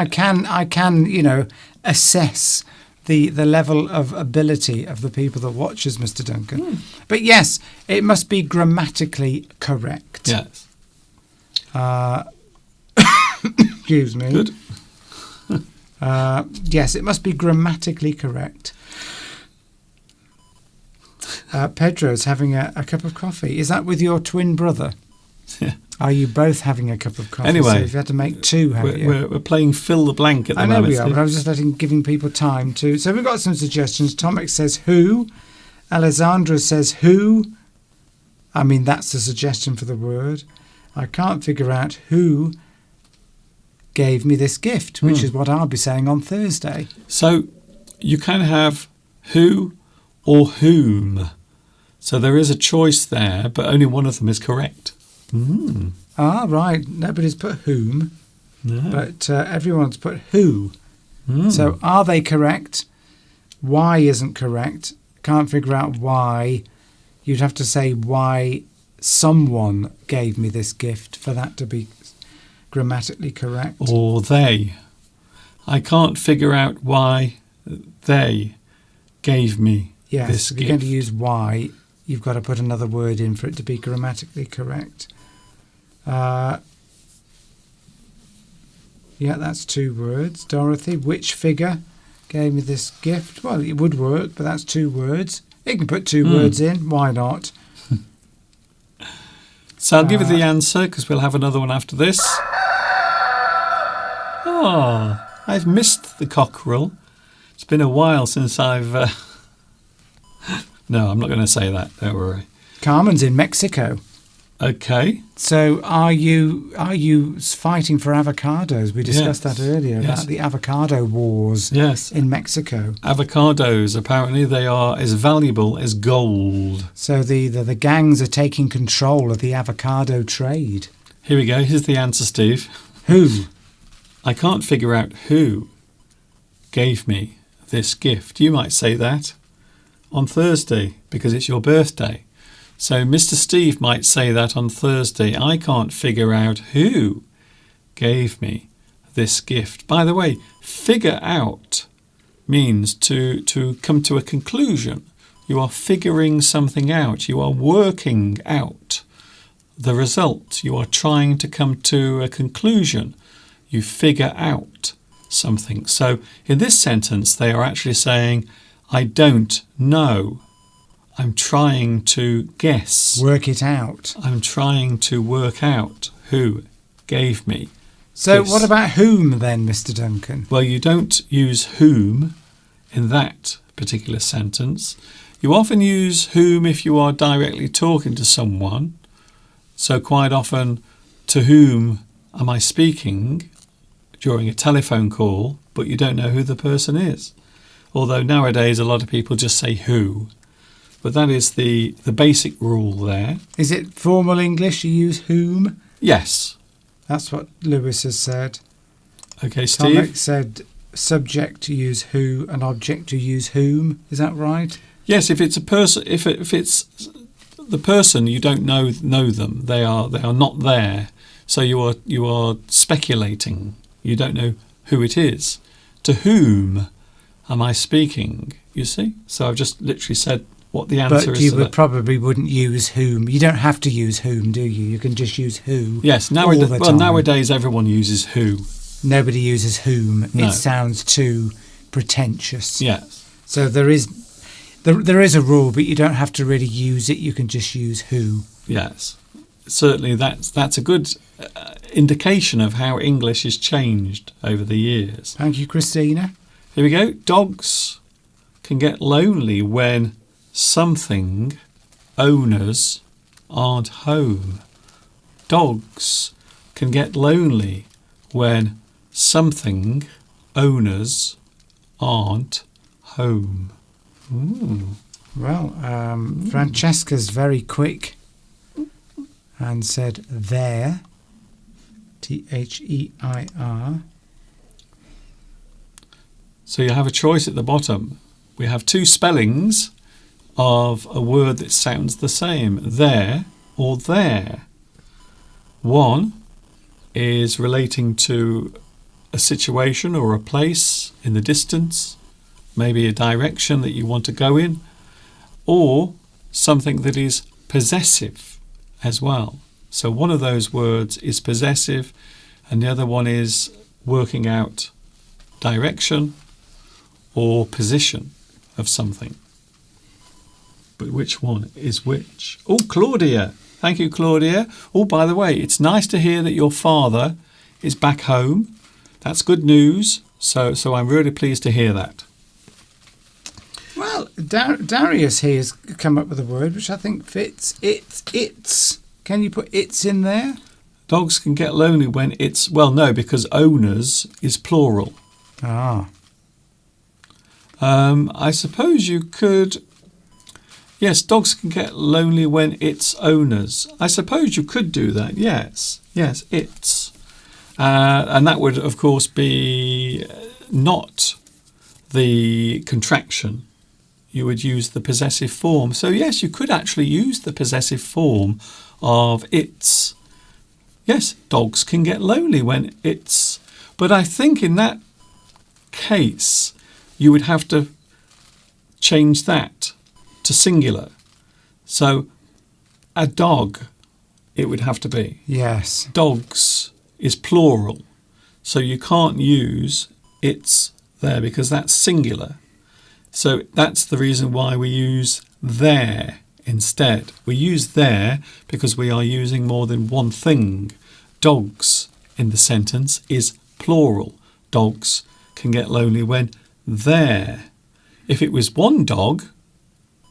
can, assess the level of ability of the people that watch us, Mr. Duncan. But yes, it must be grammatically correct. Yes. Excuse me. Good. Yes, it must be grammatically correct. Pedro's having a cup of coffee. Is that with your twin brother? Yeah. Are you both having a cup of coffee? Anyway, so you've had to make two, haven't you? we're playing fill the blank at the I know moment. we are, but I was just giving people time to. So we've got some suggestions. Tomek says who. Alessandra says who. I mean, that's the suggestion for the word. I can't figure out who gave me this gift, which is what I'll be saying on Thursday. So you can have who or whom. So there is a choice there, but only one of them is correct. Ah, right. Nobody's put whom, No. but everyone's put who. So are they correct? Why isn't correct. Can't figure out why. You'd have to say why someone gave me this gift for that to be grammatically correct. Or they. I can't figure out why they gave me Yes, this if you're going gift. to use why, you've got to put another word in for it to be grammatically correct. Yeah, that's two words. Dorothy, which figure gave me this gift? Well, it would work, but that's two words. You can put two words in. Why not? So I'll give you the answer because we'll have another one after this. Oh, I've missed the cockerel. It's been a while since I've... No, I'm not going to say that. Don't worry. Carmen's in Mexico. Okay. So are you fighting for avocados? We discussed Yes. that earlier Yes. about the avocado wars Yes. in Mexico. Avocados, apparently they are as valuable as gold. So the gangs are taking control of the avocado trade. Here we go. Here's the answer, Steve. Who? I can't figure out who gave me this gift. You might say that on Thursday because it's your birthday. So Mr. Steve might say that on Thursday. I can't figure out who gave me this gift. By the way, figure out means to come to a conclusion. You are figuring something out. You are working out the result. You are trying to come to a conclusion. You figure out something. So in this sentence, they are actually saying, I don't know. I'm trying to guess. Work it out. I'm trying to work out who gave me. So this. what about whom then, Mr. Duncan? Well, you don't use whom in that particular sentence. You often use whom if you are directly talking to someone. So quite often, to whom am I speaking during a telephone call, but you don't know who the person is. Although nowadays a lot of people just say who. But that is the basic rule there. Is it formal English you use whom? Yes. That's what Lewis has said. Okay, Steve. Tomek said subject to use who and object to use whom. Is that right? Yes, if it's a person, if it's the person, you don't know them. They are not there. So you are speculating. You don't know who it is. To whom am I speaking? You see. So I've just literally said what the answer But is. you probably wouldn't use whom. You don't have to use whom, do you? You can just use who. Yes. all the time. Nowadays everyone uses who. Nobody uses whom. No. It sounds too pretentious. Yes. So there is a rule, but you don't have to really use it. You can just use who. Yes. Certainly, that's a good indication of how English has changed over the years. Thank you, Christina. Here we go. Dogs can get lonely when something owners aren't home. Dogs can get lonely when something owners aren't home. Well, Francesca's very quick and said there. Their. So you have a choice at the bottom. We have two spellings of a word that sounds the same, there or there. One is relating to a situation or a place in the distance, maybe a direction that you want to go in, or something that is possessive as well. So one of those words is possessive and the other one is working out direction or position of something. But which one is which? Oh, Claudia. Thank you, Claudia. Oh, by the way, it's nice to hear that your father is back home. That's good news. So I'm really pleased to hear that. Well, Darius here has come up with a word which I think fits. It's. Can you put it's in there? Dogs can get lonely when it's... Well, no, because owners is plural. Ah. I suppose you could... Yes, dogs can get lonely when it's owners. I suppose you could do that, yes. Yes, it's. And that would, of course, be not the contraction. You would use the possessive form. So, yes, you could actually use the possessive form of it's. Yes, dogs can get lonely when it's. But I think in that case, you would have to change that to singular. So, a dog, it would have to be. Yes. Dogs is plural. So you can't use it's there because that's singular. So that's the reason why we use their instead. We use their because we are using more than one thing. Dogs in the sentence is plural. Dogs can get lonely when their. If it was one dog,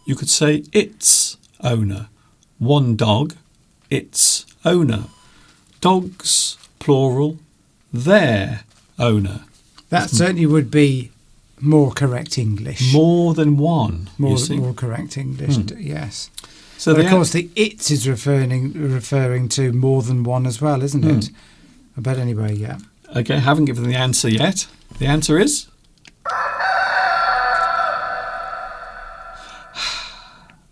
you could say its owner. One dog, its owner. Dogs, plural, their owner. That certainly would be more correct English. More than one. More correct English, yes. So but of course, the it's is referring to more than one as well, isn't it? But anyway, yeah. Okay, haven't given the answer yet. The answer is?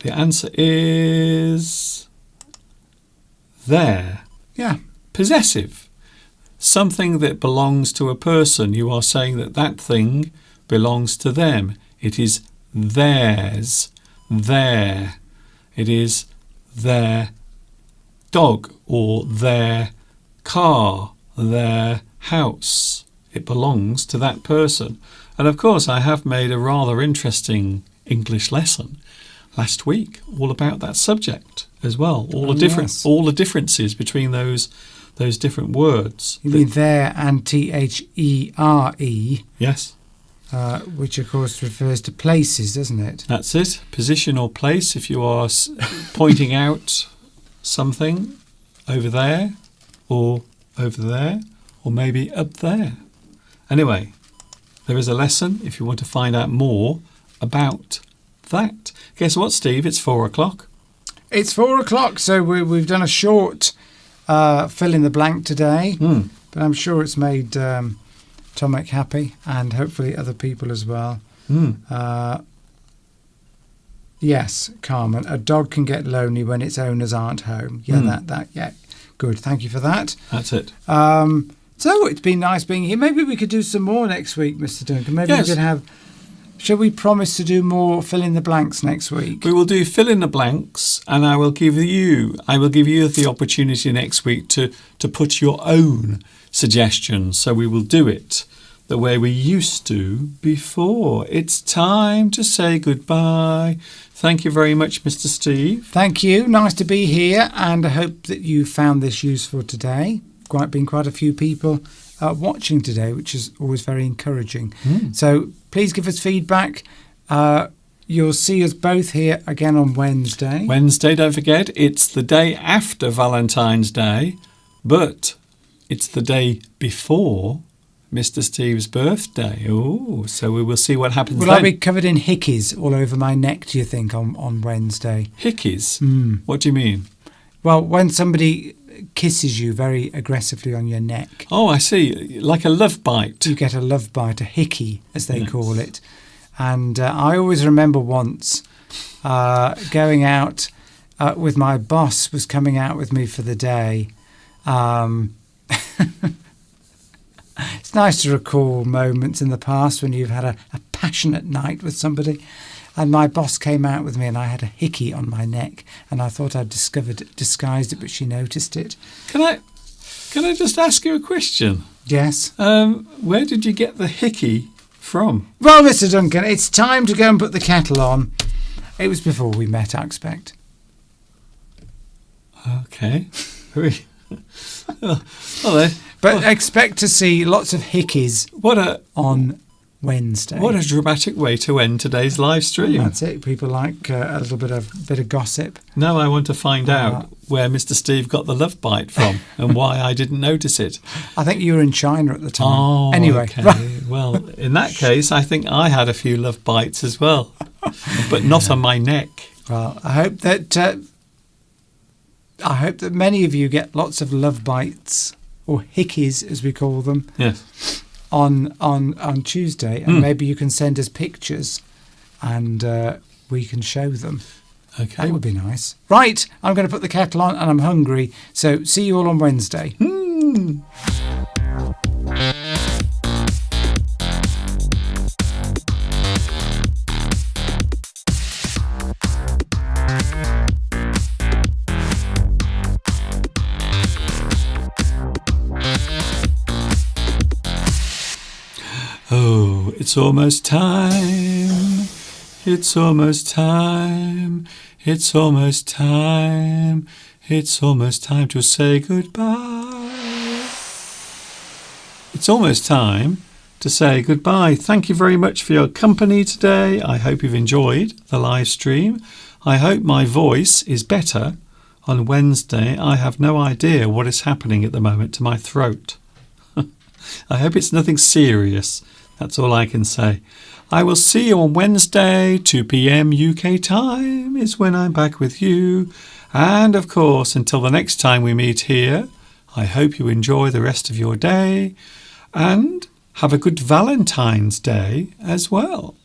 The answer is their. Yeah. Possessive. Something that belongs to a person. You are saying that that thing belongs to them. It is theirs. Their. It is their dog or their car, their house. It belongs to that person. And of course, I have made a rather interesting English lesson last week all about that subject as well. All the differences between those different words. You mean there and THERE? Yes. Which of course refers to places, doesn't it? That's it. Position or place. If you are pointing out something over there or over there or maybe up there. Anyway, there is a lesson if you want to find out more about that. Guess what, Steve? It's 4:00. It's 4:00, so we've done a short fill in the blank today, but I'm sure it's made Tomek happy and hopefully other people as well. Yes, Carmen, a dog can get lonely when its owners aren't home. Yeah, yeah, good. Thank you for that. That's it. So it's been nice being here. Maybe we could do some more next week, Mr. Duncan. Maybe we could have. Shall we promise to do more fill in the blanks next week? We will do fill in the blanks, and I will give you the opportunity next week to put your own suggestions. So we will do it the way we used to before. It's time to say goodbye. Thank you very much, Mr. Steve. Thank you. Nice to be here, and I hope that you found this useful today. Been quite a few people watching today, which is always very encouraging. So please give us feedback. You'll see us both here again on Wednesday. Wednesday, don't forget, it's the day after Valentine's Day, but it's the day before Mr. Steve's birthday. Oh, so we will see what happens then. Will I be covered in hickeys all over my neck, do you think, on Wednesday? Hickeys? What do you mean? Well, when somebody kisses you very aggressively on your neck. Oh, I see. Like a love bite. You get a love bite, a hickey, as they call it. And I always remember once going out with my boss, was coming out with me for the day. It's nice to recall moments in the past when you've had a passionate night with somebody. And my boss came out with me and I had a hickey on my neck and I thought I'd disguised it, but she noticed it. Can I just ask you a question? Yes. Where did you get the hickey from? Well, Mr. Duncan, it's time to go and put the kettle on. It was before we met, I expect. Okay. Well, But expect to see lots of hickeys what a on Wednesday. what a dramatic way to end today's live stream. That's it. People like a little bit of gossip. Now I want to find out where Mr. Steve got the love bite from and why I didn't notice it. I think you were in China at the time. Oh, anyway. okay. Well, in that case, I think I had a few love bites as well, but not on my neck. Well, I hope that many of you get lots of love bites, or hickeys as we call them, Yes. on Tuesday, and maybe you can send us pictures, and we can show them. Okay. That would be nice. Right, I'm going to put the kettle on, and I'm hungry. So see you all on Wednesday. Oh, it's almost time. It's almost time. It's almost time. It's almost time to say goodbye. It's almost time to say goodbye. Thank you very much for your company today. I hope you've enjoyed the live stream. I hope my voice is better on Wednesday. I have no idea what is happening at the moment to my throat. I hope it's nothing serious. That's all I can say. I will see you on Wednesday, 2 p.m. UK time is when I'm back with you. And of course, until the next time we meet here, I hope you enjoy the rest of your day and have a good Valentine's Day as well,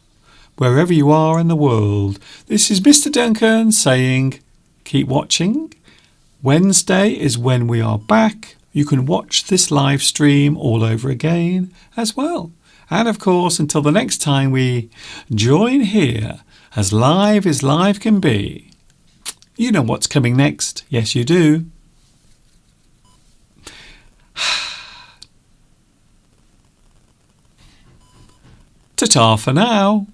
wherever you are in the world. This is Mr. Duncan saying, keep watching. Wednesday is when we are back. You can watch this live stream all over again as well. And of course, until the next time we join here, as live can be. You know what's coming next. Yes, you do. Ta-ta for now.